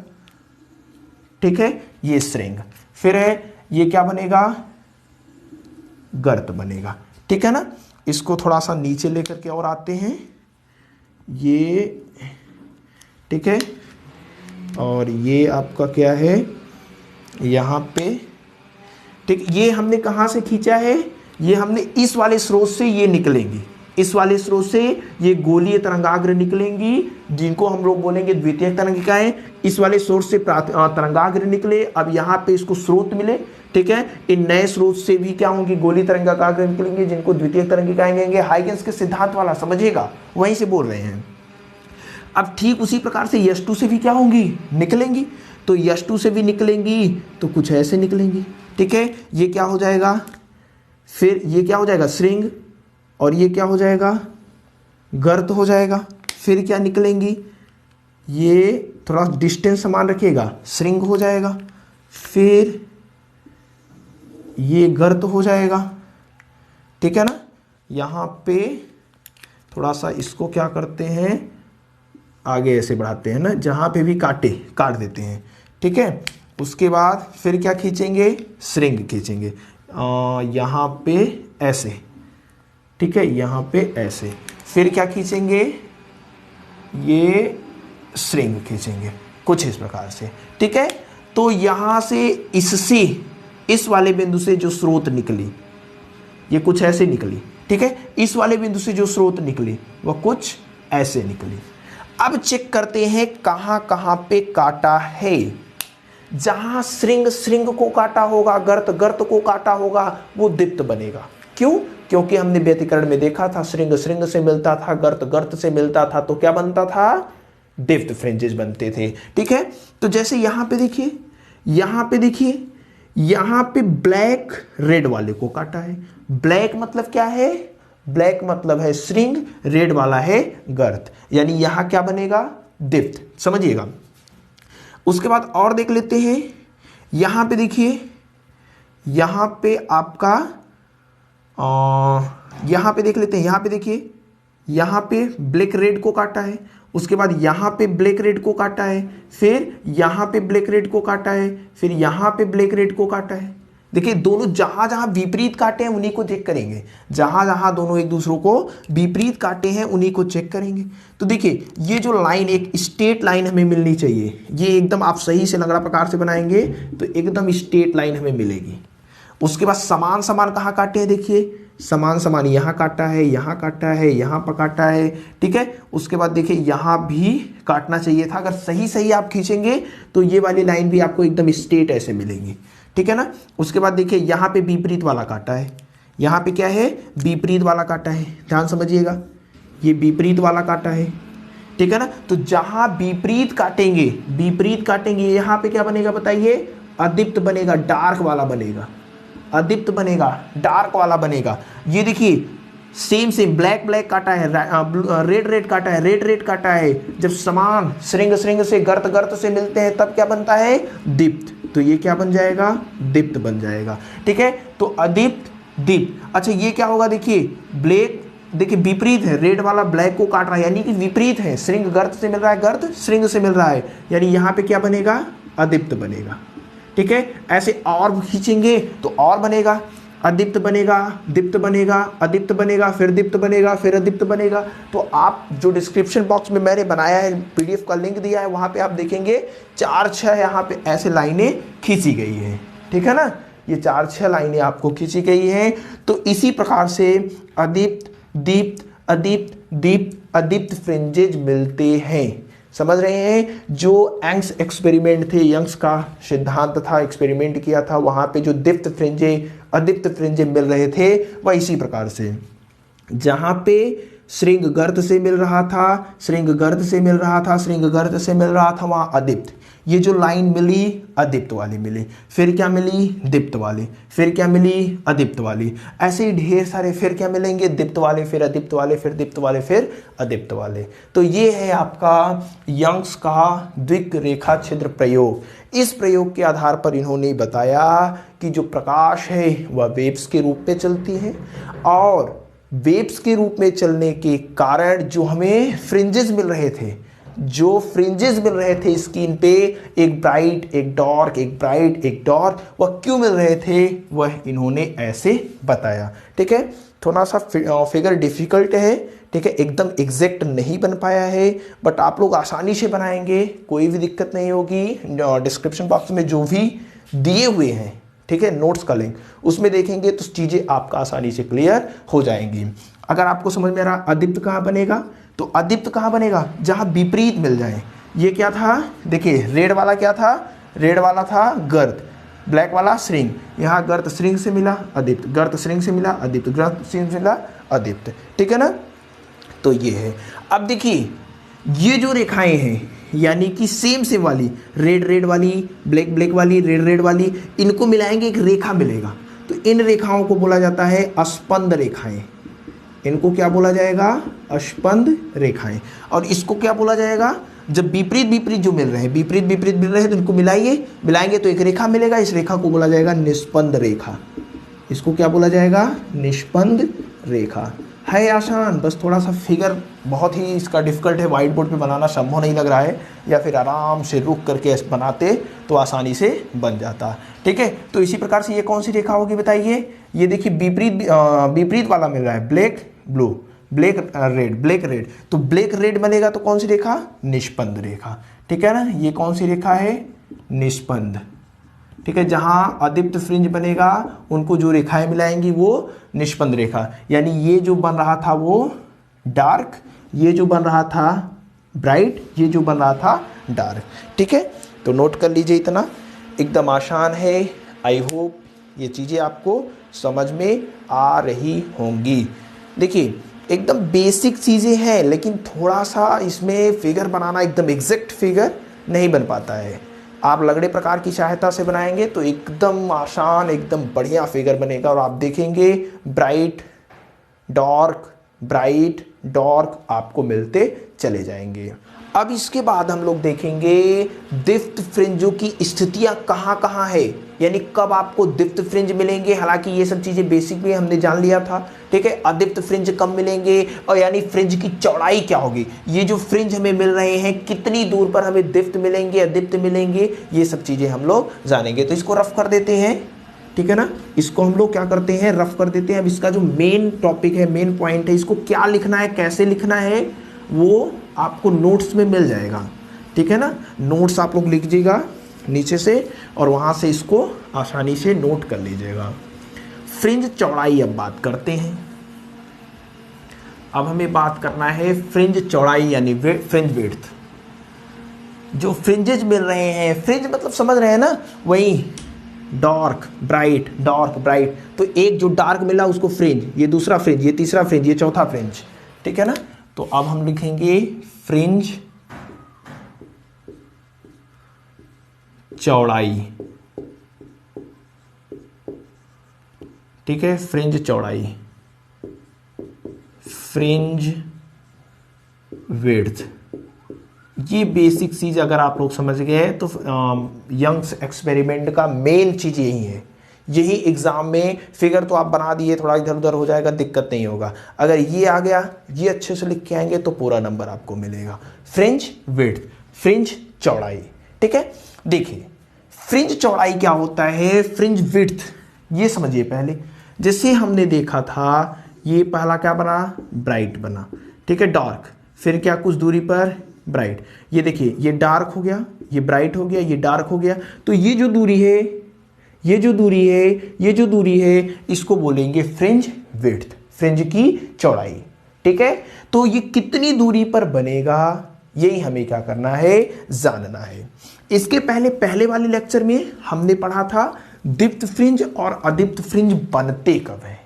ठीक है, ये श्रिंग, फिर है ये क्या बनेगा, गर्त बनेगा। ठीक है ना, इसको थोड़ा सा नीचे लेकर के और आते हैं, ये ठीक है, और ये आपका क्या है यहाँ पे। ठीक, ये हमने कहाँ से खींचा है, ये हमने इस वाले स्रोत से, ये निकलेंगी, इस वाले स्रोत से ये गोलीय तरंगाग्र निकलेंगी, जिनको हम लोग बोलेंगे द्वितीयक तरंगिकाएं। इस वाले स्रोत से तरंगाग्र निकले, अब यहाँ पे इसको स्रोत मिले। ठीक है, इन नए स्रोत से भी क्या होंगी, गोली तरंगाग्र निकलेंगे, जिनको द्वितीयक तरंगिकाएं कहेंगे। हाइगेंस के सिद्धांत वाला समझिएगा, वहीं से बोल रहे हैं। अब ठीक उसी प्रकार से S2 से भी क्या होंगी, निकलेंगी, तो S2 से भी निकलेंगी तो कुछ ऐसे निकलेंगी। ठीक है, ये क्या हो जाएगा, फिर ये क्या हो जाएगा, श्रिंग, और ये क्या हो जाएगा, गर्त हो जाएगा। फिर क्या निकलेंगी, ये थोड़ा डिस्टेंस समान रखिएगा, श्रिंग हो जाएगा, फिर ये गर्त हो जाएगा। ठीक है ना, यहाँ पे थोड़ा सा इसको क्या करते हैं, आगे ऐसे बढ़ाते हैं ना, जहाँ पे भी काट देते हैं। ठीक है, उसके बाद फिर क्या खींचेंगे, श्रिंग खींचेंगे यहाँ पे ऐसे, ठीक है, यहाँ पे ऐसे, फिर क्या खींचेंगे, ये श्रिंग खींचेंगे कुछ इस प्रकार से, ठीक है। तो यहाँ से इससे इस वाले बिंदु से जो स्रोत निकली ये कुछ ऐसे निकली, ठीक है। इस वाले बिंदु से जो स्रोत निकली वह कुछ ऐसे निकली। अब चेक करते हैं कहां कहां पे काटा है। जहां श्रिंग श्रिंग को काटा होगा, गर्त गर्त को काटा होगा, वो दीप्त बनेगा। क्यों? क्योंकि हमने व्यतिकरण में देखा था श्रिंग श्रिंग से मिलता था, गर्त गर्त से मिलता था, तो क्या बनता था, दीप्त फ्रिंजेस बनते थे, ठीक है। तो जैसे यहां पे देखिए, यहां पे देखिए, यहां पे ब्लैक रेड वाले को काटा है। ब्लैक मतलब क्या है, ब्लैक मतलब है श्रिंग, रेड वाला है गर्त, यानी यहां क्या बनेगा, दीप्त, समझिएगा। उसके बाद और देख लेते हैं, यहां पे देखिए, यहां पे आपका यहां पे देख लेते हैं, यहां पे देखिए, यहां पे ब्लैक रेड को काटा है, उसके बाद यहां पे ब्लैक रेड को काटा है, फिर यहां पे ब्लैक रेड को काटा है, फिर यहां पे ब्लैक रेड को काटा है। देखिए दोनों जहां जहां विपरीत काटे हैं उन्हीं को चेक करेंगे, जहां जहां दोनों एक दूसरों को विपरीत काटे हैं उन्हीं को चेक करेंगे। तो देखिए ये जो लाइन एक स्ट्रेट लाइन हमें मिलनी चाहिए, ये एकदम आप सही से लंगड़ा प्रकार से बनाएंगे तो एकदम स्ट्रेट लाइन हमें मिलेगी। उसके बाद समान समान कहाँ काटे हैं, देखिए समान समान यहाँ काटा है, यहाँ काटा है, यहाँ पर काटा है, ठीक है। उसके बाद देखिए यहाँ भी काटना चाहिए था, अगर सही सही आप खींचेंगे तो ये वाली लाइन भी आपको एकदम स्ट्रेट ऐसे मिलेंगी, ठीक है ना। उसके बाद देखिए यहाँ पे विपरीत वाला काटा है, यहाँ पे क्या है, विपरीत वाला काटा है, ध्यान समझिएगा, ये विपरीत वाला काटा है, ठीक है ना। तो जहां विपरीत काटेंगे, विपरीत काटेंगे, यहाँ पे क्या बनेगा बताइए, अदीप्त बनेगा, डार्क वाला बनेगा, अदीप्त बनेगा, डार्क वाला बनेगा। ये देखिए सेम सेम ब्लैक ब्लैक काटा है, रेड रेड काटा है, रेड रेड काटा है। जब समान श्रिंग श्रिंग से गर्त गर्त से मिलते हैं तब क्या बनता है, दीप्त। तो ये क्या बन जाएगा, दीप्त बन जाएगा, ठीक है। तो अदीप्त, दीप्त। अच्छा ये क्या होगा, देखिए ब्लैक, देखिए विपरीत है, रेड वाला ब्लैक को काट रहा है, यानी कि विपरीत है, श्रिंग गर्त से मिल रहा है, गर्त श्रिंग से मिल रहा है, यानी यहाँ पे क्या बनेगा, अदीप्त बनेगा, ठीक है। ऐसे और खींचेंगे तो और बनेगा, अदीप्त बनेगा, दीप्त बनेगा, अदीप्त बनेगा, फिर दीप्त बनेगा, फिर अदीप्त बनेगा। तो आप जो डिस्क्रिप्शन बॉक्स में मैंने बनाया है, पीडीएफ का लिंक दिया है, वहाँ पे आप देखेंगे 4-6 यहाँ पे ऐसे लाइनें खींची गई हैं, ठीक है ना। ये 4-6 लाइनें आपको खींची गई हैं। तो इसी प्रकार से अदीप्त, दीप्त, अदीप्त, दीप्त, अदीप्त फ्रिंजेज मिलते हैं, समझ रहे हैं। जो यंग्स एक्सपेरिमेंट थे, यंग्स का सिद्धांत था, एक्सपेरिमेंट किया था, वहां पे जो दीप्त फ्रिंजे, अदीप्त फ्रिंजे मिल रहे थे, वह इसी प्रकार से, जहां पे श्रिंग गर्त से मिल रहा था, श्रिंग गर्त से मिल रहा था, श्रिंग गर्त से मिल रहा था, वहां अदीप्त। ये जो लाइन मिली अदीप्त वाली मिली, फिर क्या मिली, दीप्त वाली, फिर क्या मिली, अदीप्त वाली। ऐसे ही ढेर सारे फिर क्या मिलेंगे, दीप्त वाले, फिर अदीप्त वाले, फिर दीप्त वाले, फिर अदीप्त वाले। तो ये है आपका यंग्स का द्विक रेखा छिद्र प्रयोग। इस प्रयोग के आधार पर इन्होंने बताया कि जो प्रकाश है वह वेव्स के रूप में चलती है, और वेव्स के रूप में चलने के कारण जो हमें फ्रिंजेस मिल रहे थे, जो फ्रिंजेस मिल रहे थे स्किन पे, एक ब्राइट एक डार्क, एक ब्राइट एक डार्क, वह क्यों मिल रहे थे, वह इन्होंने ऐसे बताया, ठीक है। थोड़ा सा फिगर डिफिकल्ट है, ठीक है, एकदम एग्जैक्ट नहीं बन पाया है, बट आप लोग आसानी से बनाएंगे, कोई भी दिक्कत नहीं होगी। डिस्क्रिप्शन बॉक्स में जो भी दिए हुए हैं, ठीक है, नोट्स का लिंक, उसमें देखेंगे तो चीज़ें आपका आसानी से क्लियर हो जाएंगी। अगर आपको समझ में आ रहा अदीप्त कहाँ बनेगा, तो अदीप्त कहाँ बनेगा, जहाँ विपरीत मिल जाए। ये क्या था, देखिए रेड वाला क्या था, रेड वाला था गर्त, ब्लैक वाला श्रिंग, यहाँ गर्त श्रिंग से मिला अदीप्त, गर्त श्रिंग से मिला अदीप्त, गर्त श्रिंग से मिला अदीप्त, ठीक है ना। तो ये है। अब देखिए ये जो रेखाएं हैं, यानी कि सेम सेम वाली, रेड रेड वाली, ब्लैक ब्लैक वाली, रेड रेड वाली, इनको मिलाएंगे एक रेखा मिलेगा। तो इन रेखाओं को बोला जाता है अस्पंद रेखाएं। इनको क्या बोला जाएगा, अस्पंद रेखाएं। और इसको क्या बोला जाएगा, जब विपरीत विपरीत जो मिल रहे हैं, विपरीत विपरीत मिल रहे हैं, तो इनको मिलाएंगे तो एक रेखा मिलेगा, इस रेखा को बोला जाएगा निष्पंद रेखा। इसको क्या बोला जाएगा, निष्पंद रेखा। है आसान, बस थोड़ा सा फिगर बहुत ही इसका डिफिकल्ट है, व्हाइट बोर्ड पे बनाना संभव नहीं लग रहा है, या फिर आराम से रुक करके बनाते तो आसानी से बन जाता। ठीक है, तो इसी प्रकार से ये कौन सी रेखा होगी बताइए? ये देखिए विपरीत वाला मिल रहा है, black blue, black red, black red, तो ब्लैक रेड बनेगा तो कौन सी रेखा? निष्पन्द रेखा। ठीक है ना, ये कौन सी रेखा है? निष्पन्द। ठीक है, जहां अदीप्त फ्रिंज बनेगा उनको जो रेखाएं मिलाएंगी वो निष्पन्द रेखा, यानी ये जो बन रहा था वो डार्क, ये जो बन रहा था ब्राइट, ये जो बन रहा था डार्क। ठीक है, तो नोट कर लीजिए, इतना एकदम आसान है। आई होप ये चीज़ें आपको समझ में आ रही होंगी। देखिए एकदम बेसिक चीज़ें हैं, लेकिन थोड़ा सा इसमें फिगर बनाना एकदम एग्जैक्ट फिगर नहीं बन पाता है। आप लगड़े प्रकार की सहायता से बनाएंगे तो एकदम आसान, एकदम बढ़िया फिगर बनेगा, और आप देखेंगे ब्राइट डार्क आपको मिलते चले जाएंगे। अब इसके बाद हम लोग देखेंगे दीप्त फ्रिंजों की स्थितियां कहाँ कहाँ है, यानी कब आपको दीप्त फ्रिंज मिलेंगे। हालांकि ये सब चीजें बेसिक में हमने जान लिया था। ठीक है, अदीप्त फ्रिंज कब मिलेंगे, और यानी फ्रिंज की चौड़ाई क्या होगी, ये जो फ्रिंज हमें मिल रहे हैं कितनी दूर पर हमें दीप्त मिलेंगे, अदीप्त मिलेंगे, ये सब चीजें हम लोग जानेंगे। तो इसको रफ कर देते हैं। ठीक है ना, इसको हम लोग क्या करते हैं, रफ कर देते हैं। अब इसका जो मेन टॉपिक है, मेन पॉइंट है, इसको क्या लिखना है, कैसे लिखना है, वो आपको नोट्स में मिल जाएगा। ठीक है ना, नोट्स आप लोग लिख लीजिएगा नीचे से, और वहाँ से इसको आसानी से नोट कर लीजिएगा। फ्रिंज चौड़ाई अब बात करते हैं। अब हमें बात करना है फ्रिंज चौड़ाई यानी फ्रिंज विड्थ। जो फ्रिंजेज मिल रहे हैं, फ्रिंज मतलब समझ रहे हैं ना, वही डार्क ब्राइट, तो एक जो डार्क मिला उसको फ्रिंज, ये दूसरा फ्रिंज, ये तीसरा फ्रिंज, ये चौथा फ्रिंज। ठीक है ना, तो अब हम लिखेंगे फ्रिंज चौड़ाई। ठीक है, फ्रिंज चौड़ाई, फ्रिंज विड्थ, ये बेसिक चीज अगर आप लोग समझ गए तो यंग्स एक्सपेरिमेंट का मेन चीज यही है। यही एग्जाम में फिगर तो आप बना दिए, थोड़ा इधर उधर हो जाएगा, दिक्कत नहीं होगा। अगर ये आ गया, ये अच्छे से लिख के आएंगे तो पूरा नंबर आपको मिलेगा। फ्रिंज विड्थ, फ्रिंज चौड़ाई। ठीक है, देखिए फ्रिंज चौड़ाई क्या होता है, फ्रिंज विड्थ ये समझिए पहले। जैसे हमने देखा था, ये पहला क्या बना, ब्राइट बना। ठीक है, डार्क, फिर क्या कुछ दूरी पर ब्राइट। ये देखिए, ये डार्क हो गया, ये ब्राइट हो गया, ये डार्क हो गया, तो ये जो दूरी है, ये जो दूरी है, इसको बोलेंगे फ्रिंज विड्थ, फ्रिंज की चौड़ाई। ठीक है, तो ये कितनी दूरी पर बनेगा, यही हमें क्या करना है, जानना है। इसके पहले वाले लेक्चर में हमने पढ़ा था दीप्त फ्रिंज और अदीप्त फ्रिंज बनते कब है।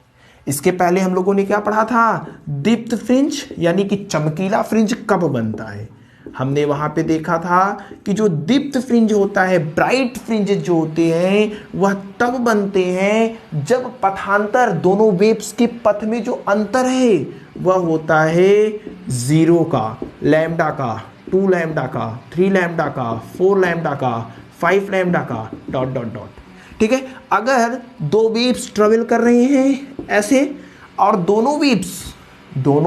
इसके पहले हम लोगों ने क्या पढ़ा था, दीप्त फ्रिंज यानी कि चमकीला फ्रिंज कब बनता है। हमने वहां पे देखा था कि जो दीप्त फ्रिंज होता है, ब्राइट फ्रिंज जो होते हैं, वह तब बनते हैं जब पथांतर, दोनों वेव्स के पथ में जो अंतर है वह होता है 0 का, लैम्डा का, 2 लैम्डा का, 3 लैम्डा का, 4 लैम्डा का, 5 लैम्डा का, डॉट डॉट डॉट। ठीक है, अगर दो वेव्स ट्रेवल कर रहे हैं ऐसे, और दोनों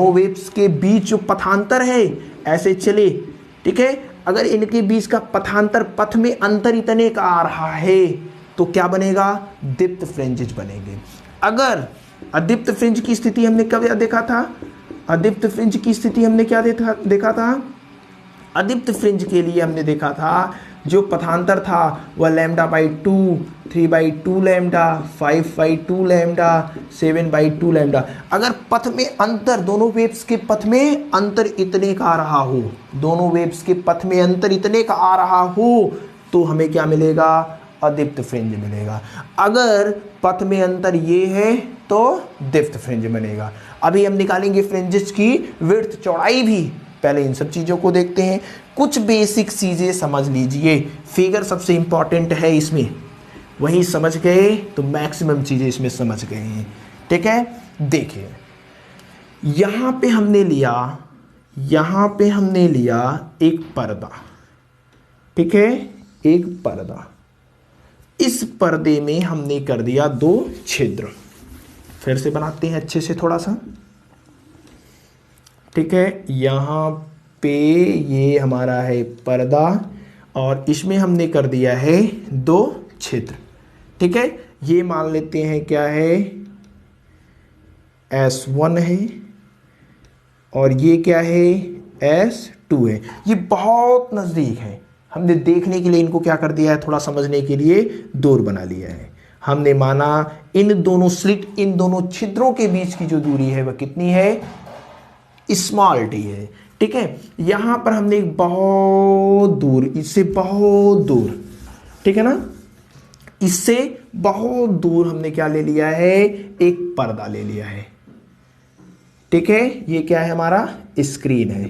वेव्स के बीच जो पथांतर है ऐसे चले, ठीक है, अगर इनके बीच का पथांतर, पथ में अंतर इतने का आ रहा है तो क्या बनेगा, दीप्त फ्रिंजेस बनेंगे। अगर अदीप्त फ्रिंज की स्थिति हमने कब देखा था, अदीप्त फ्रिंज की स्थिति हमने क्या देखा था, अदीप्त फ्रिंज के लिए हमने देखा था जो पथांतर था वह λ/2, 3/2 लैम्डा, 5/2 लैम्डा, 7/2 लैम्डा। अगर पथ में अंतर, दोनों वेव्स के पथ में अंतर इतने का आ रहा हो, दोनों वेव्स के पथ में अंतर इतने का आ रहा हो, तो हमें क्या मिलेगा, अदीप्त फ्रिंज मिलेगा। अगर पथ में अंतर ये है तो दीप्त फ्रिंज बनेगा। अभी हम निकालेंगे फ्रिंजेस की विड्थ, चौड़ाई भी। पहले इन सब चीज़ों को देखते हैं। कुछ बेसिक चीज़ें समझ लीजिए, फिगर सबसे इंपॉर्टेंट है इसमें, वही समझ गए तो मैक्सिमम चीज़ें इसमें समझ गए हैं। ठीक है, देखिए यहाँ पे हमने लिया एक पर्दा। ठीक है, एक पर्दा, इस पर्दे में हमने कर दिया 2 छिद्र। फिर से बनाते हैं अच्छे से थोड़ा सा। ठीक है, यहाँ पे ये हमारा है पर्दा और इसमें हमने कर दिया है 2 छिद्र। ठीक है, ये मान लेते हैं क्या है, S1 है और ये क्या है, S2 है। ये बहुत नज़दीक है, हमने देखने के लिए इनको क्या कर दिया है, थोड़ा समझने के लिए दूर बना लिया है। हमने माना इन दोनों स्लिट, इन दोनों छिद्रों के बीच की जो दूरी है वह कितनी है, स्मॉल डी है। ठीक है, यहां पर हमने एक बहुत दूर, इससे बहुत दूर, ठीक है ना, इससे बहुत दूर हमने क्या ले लिया है, एक पर्दा ले लिया है। ठीक है, ये क्या है, हमारा स्क्रीन है।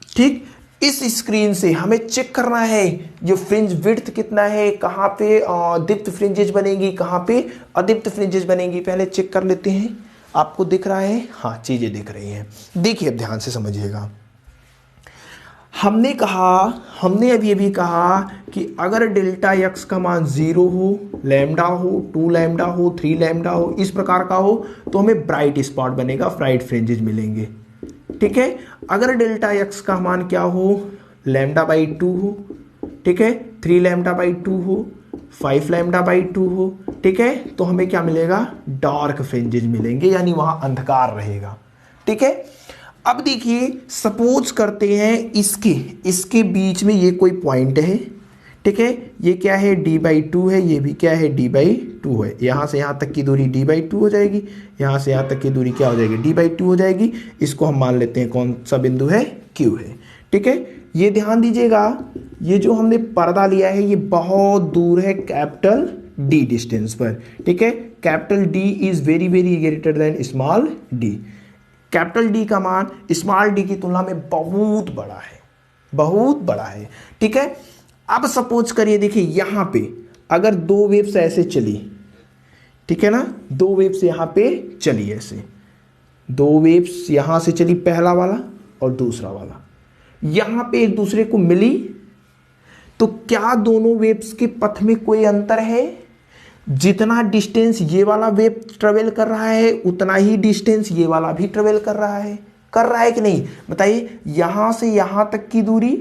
ठीक, इस स्क्रीन से हमें चेक करना है जो फ्रिंज विड्थ कितना है, कहां पे दीप्त फ्रिंजेज बनेगी, कहां पे अदीप्त फ्रिंजेज बनेगी। पहले चेक कर लेते हैं। आपको दिख रहा है, हाँ चीजें दिख रही हैं। देखिए अब ध्यान से समझिएगा। हमने कहा, हमने अभी कहा कि अगर डेल्टा एक्स का मान 0 हो, लैम्डा हो, 2 लैम्डा हो, 3 लैम्डा हो, इस प्रकार का हो, तो हमें ब्राइट स्पॉट बनेगा, ब्राइट फ्रिंजेज मिलेंगे। ठीक है, अगर डेल्टा एक्स का मान क्या हो, लैम्डा बाई 2 हो, ठीक है, 3 लैम्डा बाई 2 हो, 5 लैम्डा बाई 2 हो, ठीक है, तो हमें क्या मिलेगा, डार्क फ्रिंजेज मिलेंगे, यानी वहां अंधकार रहेगा। ठीक है, अब देखिए सपोज करते हैं इसके बीच में ये कोई पॉइंट है। ठीक है, ये क्या है, d/2 है, ये भी क्या है, d/2 है। यहां से यहां तक की दूरी d/2 हो जाएगी, यहां से यहां तक की दूरी क्या हो जाएगी, d/2 हो जाएगी। इसको हम मान लेते हैं कौन सा बिंदु है, Q है। ठीक है, ये ध्यान दीजिएगा, ये जो हमने पर्दा लिया है ये बहुत दूर है, कैपिटल D डिस्टेंस पर। ठीक है, capital D is very very greater than small d। Capital D का मान स्मॉल d की तुलना में बहुत बड़ा है, बहुत बड़ा है। ठीक है, अब सपोज करिए, देखिए यहां पे अगर 2 वेव्स ऐसे चली, ठीक है ना, 2 वेव्स यहां पे चली, ऐसे 2 वेव्स यहां से चली, पहला वाला और दूसरा वाला, यहां पे एक दूसरे को मिली, तो क्या दोनों वेव्स के पथ में कोई अंतर है? जितना डिस्टेंस ये वाला वेव ट्रेवल कर रहा है उतना ही डिस्टेंस ये वाला भी ट्रेवल कर रहा है कि नहीं, बताइए। यहां से यहां तक की दूरी,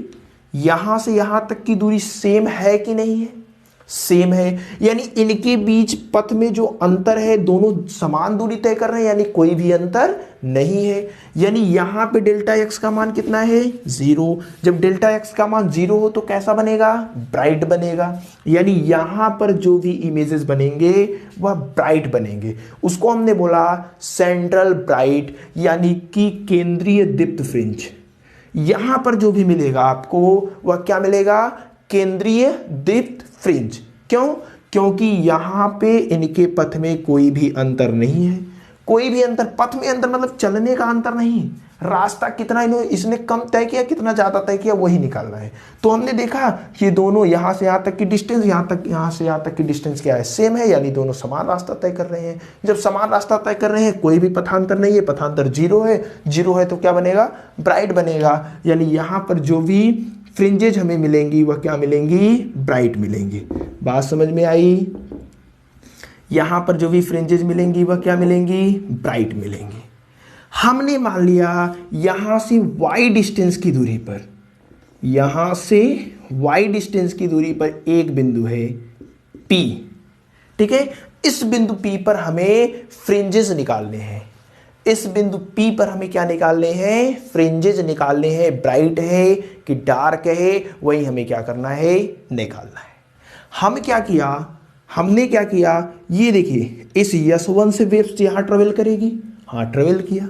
यहां से यहां तक की दूरी सेम है कि नहीं है, सेम है, यानी इनके बीच पथ में जो अंतर है दोनों समान दूरी तय कर रहे हैं, यानी कोई भी अंतर नहीं है। यानी यहां पे डेल्टा एक्स का मान कितना है, 0। जब डेल्टा एक्स का मान 0 हो तो कैसा बनेगा, ब्राइट बनेगा। यानी यहां पर जो भी इमेजेस बनेंगे वह ब्राइट बनेंगे। उसको हमने बोला सेंट्रल ब्राइट, यानी कि केंद्रीय दीप्त फ्रिंज। यहां पर जो भी मिलेगा आपको वह क्या मिलेगा, केंद्रीय दीप्त फ्रिंज। क्यों? क्योंकि यहां पे इनके पथ में कोई भी अंतर नहीं है, कोई भी अंतर, पथ में अंतर मतलब चलने का अंतर नहीं, रास्ता कितना इसने कम तय किया, कितना ज्यादा तय किया, वही निकालना है। तो हमने देखा ये दोनों यहां से यहां तक की डिस्टेंस, यहां से यहां तक की डिस्टेंस क्या है, सेम है, यानी दोनों समान रास्ता तय कर रहे हैं। जब समान रास्ता तय कर रहे हैं, कोई भी पथांतर नहीं है, पथांतर 0 है, 0 है तो क्या बनेगा, ब्राइट बनेगा। यानी यहां पर जो भी फ्रिंजेज हमें मिलेंगी वह क्या मिलेंगी, ब्राइट मिलेंगी। बात समझ में आई? यहां पर जो भी फ्रिंजेज मिलेंगी वह क्या मिलेंगी, ब्राइट मिलेंगी। हमने मान लिया यहां से y डिस्टेंस की दूरी पर, यहां से y डिस्टेंस की दूरी पर एक बिंदु है P। ठीक है, इस बिंदु P पर हमें फ्रिंजेस निकालने हैं। इस बिंदु P पर हमें क्या निकालने हैं, फ्रिंजेस निकालने हैं। ब्राइट है कि डार्क है, वही हमें क्या करना है, निकालना है। हम क्या किया, हमने क्या किया, ये देखिए इस S1 से वेव्स यहां ट्रेवल करेगी, हाँ ट्रेवल किया,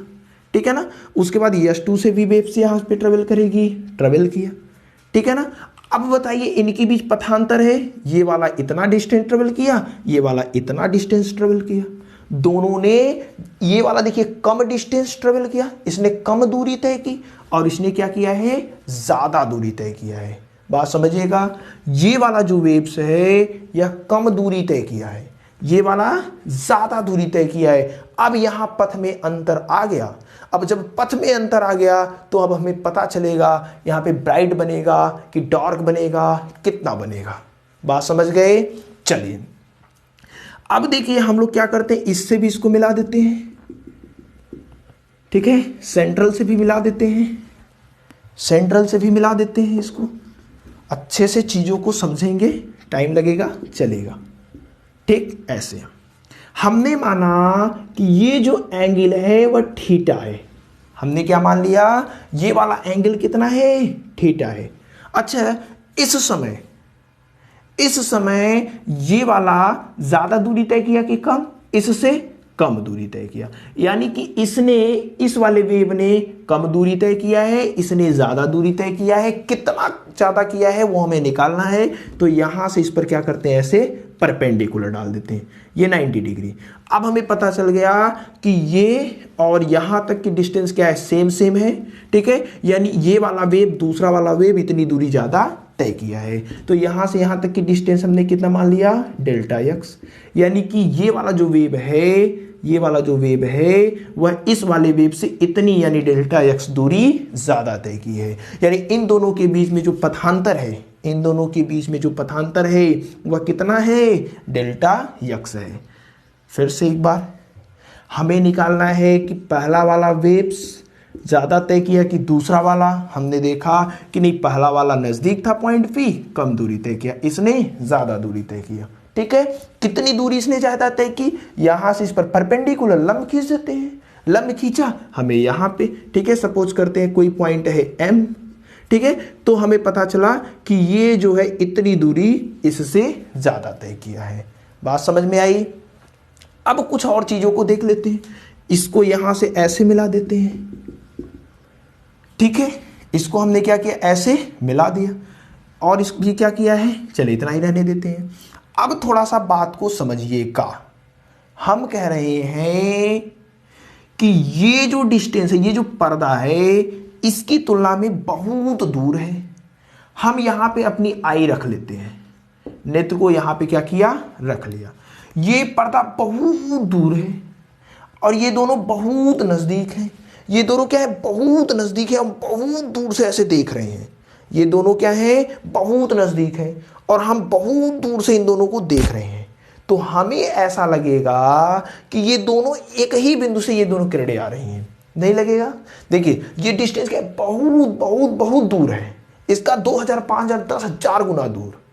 ठीक है ना। उसके बाद S2 से भी वेव्स यहां पे ट्रेवल करेगी, ट्रेवल किया, ठीक है ना। अब बताइए इनके बीच पथांतर है, ये वाला इतना डिस्टेंस ट्रेवल किया, ये वाला इतना डिस्टेंस ट्रेवल किया। दोनों ने, ये वाला देखिए कम डिस्टेंस ट्रेवल किया, इसने कम दूरी तय की, और इसने क्या किया है, ज्यादा दूरी तय किया है। बात समझिएगा, ये वाला जो वेव्स है यह कम दूरी तय किया है, ये वाला ज्यादा दूरी तय किया है। अब यहां पथ में अंतर आ गया। अब जब पथ में अंतर आ गया तो अब हमें पता चलेगा यहां पे ब्राइट बनेगा कि डार्क बनेगा, कितना बनेगा। बात समझ गए? चलिए अब देखिए हम लोग क्या करते हैं, इससे भी इसको मिला देते हैं, ठीक है, सेंट्रल से भी मिला देते हैं, सेंट्रल से भी मिला देते हैं। इसको अच्छे से चीज़ों को समझेंगे, टाइम लगेगा, चलेगा। ठीक, ऐसे हमने माना कि ये जो एंगल है वह थीटा है। हमने क्या मान लिया, ये वाला एंगल कितना है, थीटा है। अच्छा, इस समय ये वाला ज्यादा दूरी तय किया कि कम, इससे कम दूरी तय किया, यानी कि इसने, इस वाले वेव ने कम दूरी तय किया है, इसने ज्यादा दूरी तय किया है। कितना ज्यादा किया है वो हमें निकालना है। तो यहां से इस पर क्या करते हैं, ऐसे परपेंडिकुलर डाल देते हैं, ये 90 डिग्री। अब हमें पता चल गया कि ये और यहां तक की डिस्टेंस क्या है, सेम है। ठीक है, यानी ये वाला वेव दूसरा वाला वेव इतनी दूरी ज्यादा तय किया है। तो यहां से यहां तक की डिस्टेंस हमने कितना मान लिया, डेल्टा एक्स। यानी कि ये वाला जो वेव है, ये वाला जो वेव है वह इस वाले वेव से इतनी, यानी डेल्टा एक्स दूरी ज्यादा तय की है। यानी इन दोनों के बीच में जो पथांतर है, इन दोनों के बीच में जो पथांतर है वह कितना है, डेल्टा एक्स है। फिर से एक बार हमें निकालना है कि पहला वाला वेव्स ज्यादा तय किया कि दूसरा वाला। हमने देखा कि नहीं, पहला वाला नजदीक था पॉइंट पी, कम दूरी तय किया, इसने ज्यादा दूरी तय किया। ठीक है, कितनी दूरी इसने ज्यादा तय की, यहां से इस पर परपेंडिकुलर लंब खींच देते हैं। लंब खींचा हमें यहां पे, ठीक है, सपोज करते हैं कोई पॉइंट है एम। ठीक है, तो हमें पता चला कि ये जो है इतनी दूरी इससे ज्यादा तय किया है। बात समझ में आई। अब कुछ और चीजों को देख लेते हैं। इसको यहां से ऐसे मिला देते हैं। ठीक है, इसको हमने क्या किया, ऐसे मिला दिया, और इस भी क्या किया है, चलिए इतना ही रहने देते हैं। अब थोड़ा सा बात को समझिएगा। हम कह रहे हैं कि ये जो डिस्टेंस है, ये जो पर्दा है, इसकी तुलना में बहुत दूर है। हम यहां पे अपनी आई रख लेते हैं, नेत्र को यहां पे क्या किया, रख लिया। ये पर्दा बहुत दूर है और ये दोनों बहुत नजदीक हैं। ये दोनों क्या है, बहुत नजदीक है, हम बहुत दूर से ऐसे देख रहे हैं। ये दोनों क्या है, बहुत नजदीक है और हम बहुत दूर से इन दोनों को देख रहे हैं। तो हमें ऐसा लगेगा कि ये दोनों एक ही बिंदु से, ये दोनों किरणें आ रही हैं, नहीं लगेगा। देखिए ये डिस्टेंस क्या है, बहुत बहुत बहुत दूर है, इसका 2000, 5000, 10,000 गुना दूर।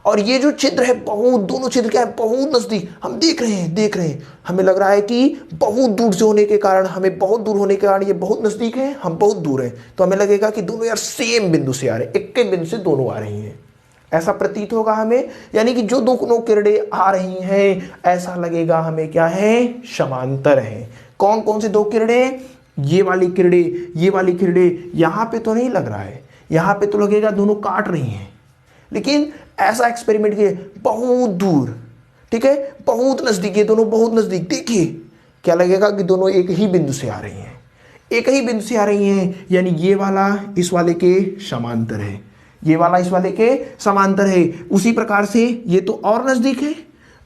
और ये जो छिद्र है, बहुत, दोनों छिद्र क्या है, बहुत नजदीक, हम देख रहे हैं। हमें लग रहा है कि बहुत दूर से होने के कारण, हमें बहुत दूर होने के कारण ये बहुत नजदीक है, हम बहुत दूर हैं। तो हमें लगेगा कि दोनों यार सेम बिंदु से आ रहे हैं, एक के बिंदु से दोनों आ रही हैं, ऐसा प्रतीत होगा हमें। यानी कि जो दोनों किरणें आ रही हैं, ऐसा लगेगा हमें क्या है, समांतर है। कौन कौन से दो किरणें, ये वाली किरणें, ये वाली किरणें। यहां पे तो नहीं लग रहा है, यहां पे तो लगेगा दोनों काट रही हैं, लेकिन ऐसा एक्सपेरिमेंट किए बहुत दूर, ठीक है, बहुत नजदीक, ये दोनों बहुत नजदीक। देखिए क्या लगेगा कि दोनों एक ही बिंदु से आ रही हैं, एक ही बिंदु से आ रही हैं। यानी ये वाला इस वाले के समांतर है, ये वाला इस वाले के समांतर है। उसी प्रकार से ये तो और नजदीक है,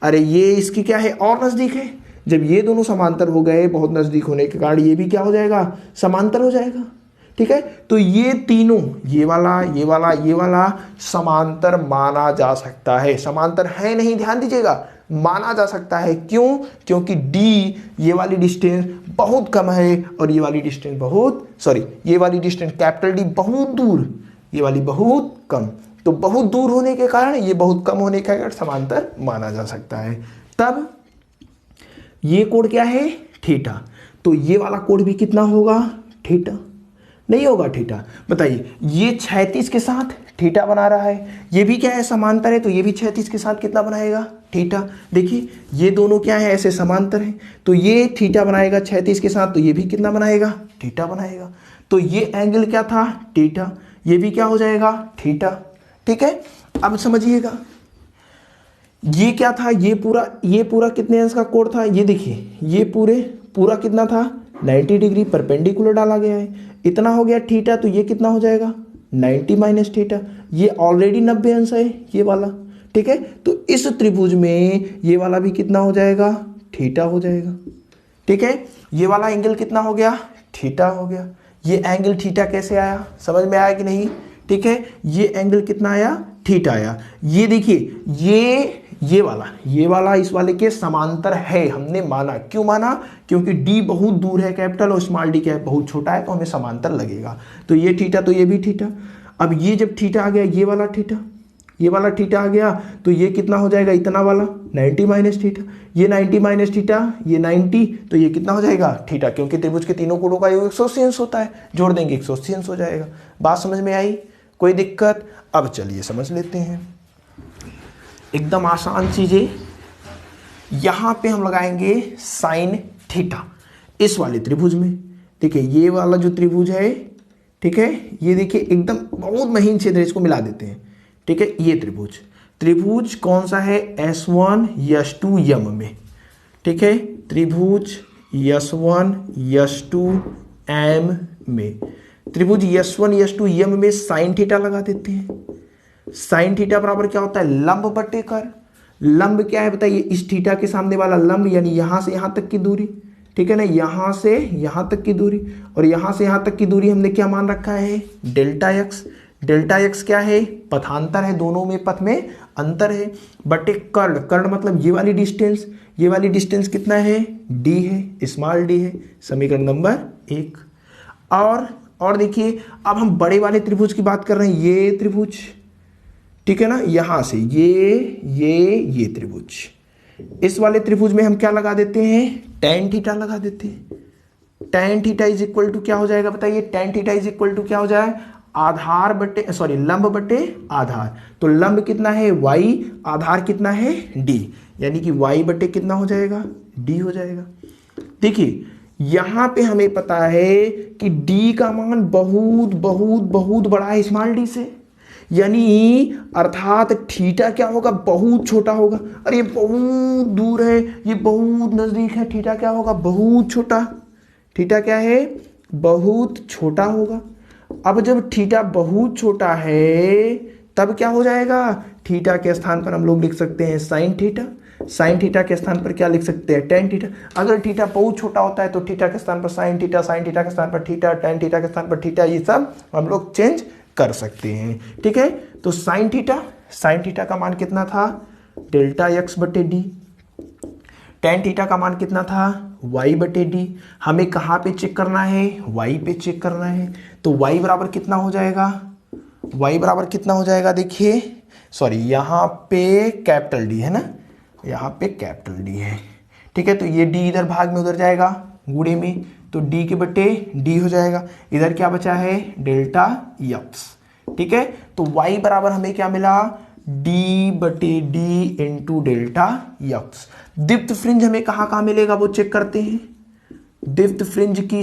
अरे ये इसकी क्या है, और नजदीक है। जब ये दोनों समांतर हो गए, बहुत नजदीक होने के कारण ये भी क्या हो जाएगा, समांतर हो जाएगा। ठीक है, तो ये तीनों, ये वाला, ये वाला, ये वाला समांतर माना जा सकता है। समांतर है नहीं, ध्यान दीजिएगा, माना जा सकता है। क्यों, क्योंकि डी, ये वाली डिस्टेंस बहुत कम है और ये वाली डिस्टेंस बहुत, सॉरी, ये वाली डिस्टेंस कैपिटल डी बहुत दूर, ये वाली बहुत कम। तो बहुत दूर होने के कारण, ये बहुत कम होने के कारण समांतर माना जा सकता है। तब ये कोण क्या है, थीटा। तो ये वाला कोण भी कितना होगा, थीटा। नहीं होगा थीटा, बताइए। ये 36 के साथ थीटा बना रहा है, ये भी क्या है, समांतर है, तो ये भी 36 के साथ कितना बनाएगा, थीटा। देखिए ये दोनों क्या है, ऐसे समांतर हैं, तो ये थीटा बनाएगा 36 के साथ, तो ये भी कितना बनाएगा, थीटा बनाएगा। तो ये एंगल क्या था, थीटा, ये भी क्या हो जाएगा, थीटा। ठीक है, अब समझिएगा ये क्या था, ये पूरा कितने अंश का कोण था, ये देखिए, ये पूरा कितना था, 90 डिग्री परपेंडिकुलर डाला गया है, इतना हो गया थीटा। तो ये कितना हो जाएगा, 90 माइनस थीटा। ये ऑलरेडी 90 अंश है ये वाला, ठीक है। तो इस त्रिभुज में ये वाला भी कितना हो जाएगा, थीटा हो जाएगा। ठीक है, ये वाला एंगल कितना हो गया, थीटा हो गया। ये एंगल थीटा कैसे आया, समझ में आया कि नहीं। ठीक है, ये एंगल कितना आया, थीटा आया। ये देखिए ये वाला इस वाले के समांतर है, हमने माना। क्यों माना? क्योंकि डी बहुत दूर है कैपिटल और स्मॉल डी क्या है, बहुत छोटा है, तो हमें समांतर लगेगा। तो ये थीटा तो ये भी थीटा। अब ये जब थीटा आ गया, ये वाला थीटा आ गया, तो ये कितना हो जाएगा, इतना वाला 90 माइनस थीटा, ये 90 माइनस थीटा, ये 90, तो ये कितना हो जाएगा थीटा, क्योंकि त्रिभुज के तीनों कोणों का योग 180 अंश होता है, जोड़ देंगे 180 अंश हो जाएगा। बात समझ में आई? कोई दिक्कत? अब चलिए समझ लेते हैं, एकदम आसान चीजें। यहां पे हम लगाएंगे साइन थीटा इस वाले त्रिभुज में। देखिए ये वाला जो त्रिभुज है, ठीक है, ये देखिए एकदम बहुत महीन छेद है, इसको मिला देते हैं, ठीक है। ये त्रिभुज कौन सा है, S1 S2 यम में, ठीक है, त्रिभुज S1 S2 M में, त्रिभुज S1 S2 यम में साइन थीटा लगा देते हैं। साइन थीटा बराबर क्या होता है, लंब बटे कर। लंब क्या है बताइए, इस थीटा के सामने वाला लंब, यानी यहां से यहां तक की दूरी, ठीक है ना, यहां से यहां तक की दूरी, और यहां से यहां तक की दूरी हमने क्या मान रखा है, डेल्टा एक्स। डेल्टा एक्स क्या है, पथांतर है, दोनों में पथ में अंतर है, बटे कर्ण मतलब ये वाली डिस्टेंस कितना है, डी है, स्मॉल डी है, समीकरण नंबर 1। और देखिए अब हम बड़े वाले त्रिभुज की बात कर रहे हैं, ये त्रिभुज, ठीक है ना, यहां से ये त्रिभुज, इस वाले त्रिभुज में हम क्या लगा देते हैं, tan थीटा लगा देते हैं। tan theta is equal to क्या हो जाएगा बताइए, tan theta is equal to क्या हो जाए, लंब बटे आधार। तो लंब कितना है y, आधार कितना है d, यानी कि y बटे कितना हो जाएगा, d हो जाएगा। देखिए यहां पे हमें पता है कि d का मान बहुत बहुत बहुत बड़ा है स्मॉल d से, यानी अर्थात थीटा क्या होगा, बहुत छोटा होगा। अरे ये बहुत दूर है, ये बहुत नजदीक है, थीटा क्या होगा, बहुत छोटा। थीटा क्या है, बहुत छोटा होगा। अब जब थीटा बहुत छोटा है तब क्या हो जाएगा, थीटा के स्थान पर हम लोग लिख सकते हैं साइन थीटा, साइन थीटा के स्थान पर क्या लिख सकते हैं, टेन थीटा। अगर थीटा बहुत छोटा होता है तो थीटा के स्थान पर साइन थीटा, साइन थीटा के स्थान पर थीटा, टेन थीटा के स्थान पर थीटा, ये सब हम लोग चेंज कर सकते हैं, ठीक है। तो साइन थीटा का मान कितना था, डेल्टा एक्स बटे डी। टेन थीटा का मान कितना था, y बटे डी। हमें कहाँ पे चेक करना है, y पे चेक करना है। तो y बराबर कितना हो जाएगा, देखिए सॉरी, यहाँ पे कैपिटल डी है ना, यहाँ पे कैपिटल डी है, ठीक है। तो ये d इधर भाग में उधर जाएगा गुणे में, तो d के बटे d हो जाएगा। इधर क्या बचा है, डेल्टा एक्स, ठीक है। तो y बराबर हमें क्या मिला, d बटे डी इंटू डेल्टा एक्स। दीप्त फ्रिंज हमें कहाँ मिलेगा वो चेक करते हैं। दीप्त फ्रिंज की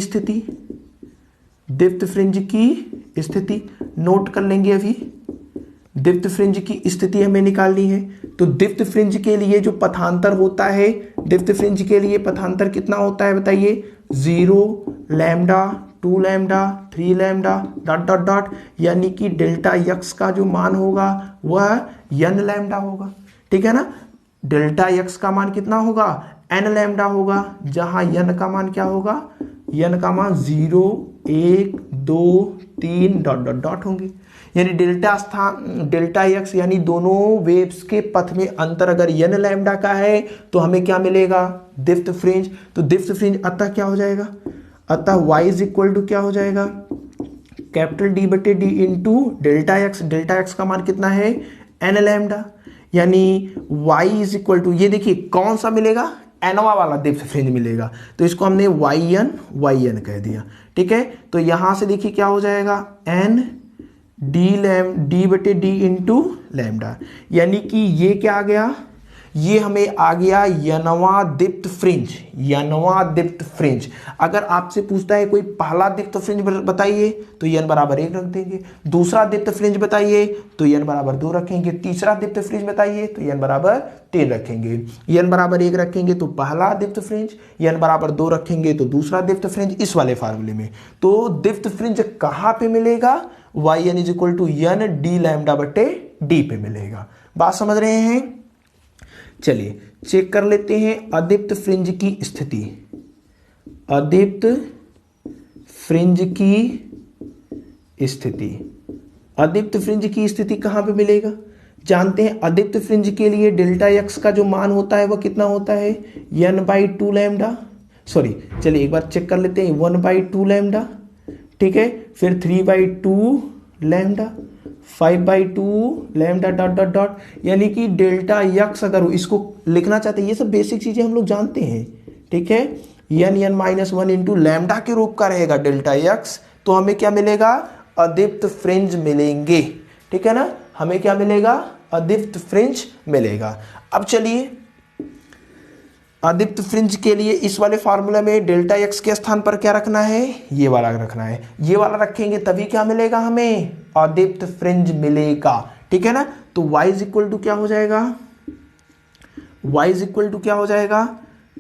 स्थिति नोट कर लेंगे अभी। दीप्त फ्रिंज की स्थिति हमें निकालनी है। तो दीप्त फ्रिंज के लिए जो पथांतर होता है, दीप्त फ्रिंज के लिए पथांतर कितना होता है बताइए, 0 lambda 2 lambda 3 lambda dot dot dot, यानी कि डेल्टा एक्स का जो मान होगा वह n लैम्डा होगा, ठीक है ना। डेल्टा एक्स का मान कितना होगा, n लैम्डा होगा, जहां n का मान क्या होगा, n का मान 0 1 2 3 डॉट डॉट डॉट होंगे। यानी डेल्टा एक्स यानी दोनों वेव्स के पथ में अंतर अगर n लैम्डा का है तो हमें क्या मिलेगा, दीप्त फ्रिंज। तो दीप्त फ्रिंज अतः क्या हो जाएगा, अतः y इज इक्वल टू क्या हो जाएगा, कैपिटल D बटे डी इंटू डेल्टा एक्स का मान कितना है, n लैम्डा, यानी y इज इक्वल टू, ये देखिए कौन सा मिलेगा, एनवा वाला दीप्त फ्रिंज मिलेगा, तो इसको हमने yn कह दिया, ठीक है। तो यहां से देखिए क्या हो जाएगा, n डी बटे डी इंटू लैम्डा, यानी कि ये क्या आ गया, ये हमें आ गया यनवा दीप्त फ्रिंज। अगर आपसे पूछता है कोई पहला दीप्त फ्रिंज बताइए तो n बराबर 1 रख देंगे, दूसरा दीप्त फ्रिंज बताइए तो n बराबर 2 रखेंगे, तीसरा दीप्त फ्रिंज बताइए तो n बराबर 3 रखेंगे। n बराबर 1 रखेंगे तो पहला दीप्त फ्रिंज, n बराबर 2 रखेंगे तो दूसरा दीप्त फ्रिंज, इस वाले फार्मूले में। तो दीप्त फ्रिंज कहां पे मिलेगा, yn is equal to n d lambda बटे डी पे मिलेगा। बात समझ रहे हैं। चलिए चेक कर लेते हैं अदीप्त फ्रिंज की स्थिति। अदीप्त फ्रिंज की स्थिति कहां पे मिलेगा, जानते हैं अदीप्त फ्रिंज के लिए डेल्टा एक्स का जो मान होता है वह कितना होता है, n/2 लैम्डा, सॉरी चलिए एक बार चेक कर लेते हैं, 1/2 लैम्डा, ठीक है, फिर 3/2 lambda, 5/2 lambda dot dot dot, यानी कि डेल्टा यक्स अगर इसको लिखना चाहते हैं, ये सब बेसिक चीजें हम लोग जानते हैं, ठीक है, n-1 इंटू लैम्डा के रूप का रहेगा डेल्टा यक्स, तो हमें क्या मिलेगा, अदीप्त फ्रिंज मिलेंगे, ठीक है ना, हमें क्या मिलेगा, अदीप्त फ्रिंज मिलेगा। अब चलिए अदीप्त फ्रिंज के लिए इस वाले फार्मूला में डेल्टा एक्स के स्थान पर क्या रखना है, ये वाला रखना है, ये वाला रखेंगे तभी क्या मिलेगा हमें, अदीप्त फ्रिंज मिलेगा, ठीक है ना। तो y इज इक्वल टू क्या हो जाएगा, y इज इक्वल टू क्या हो जाएगा,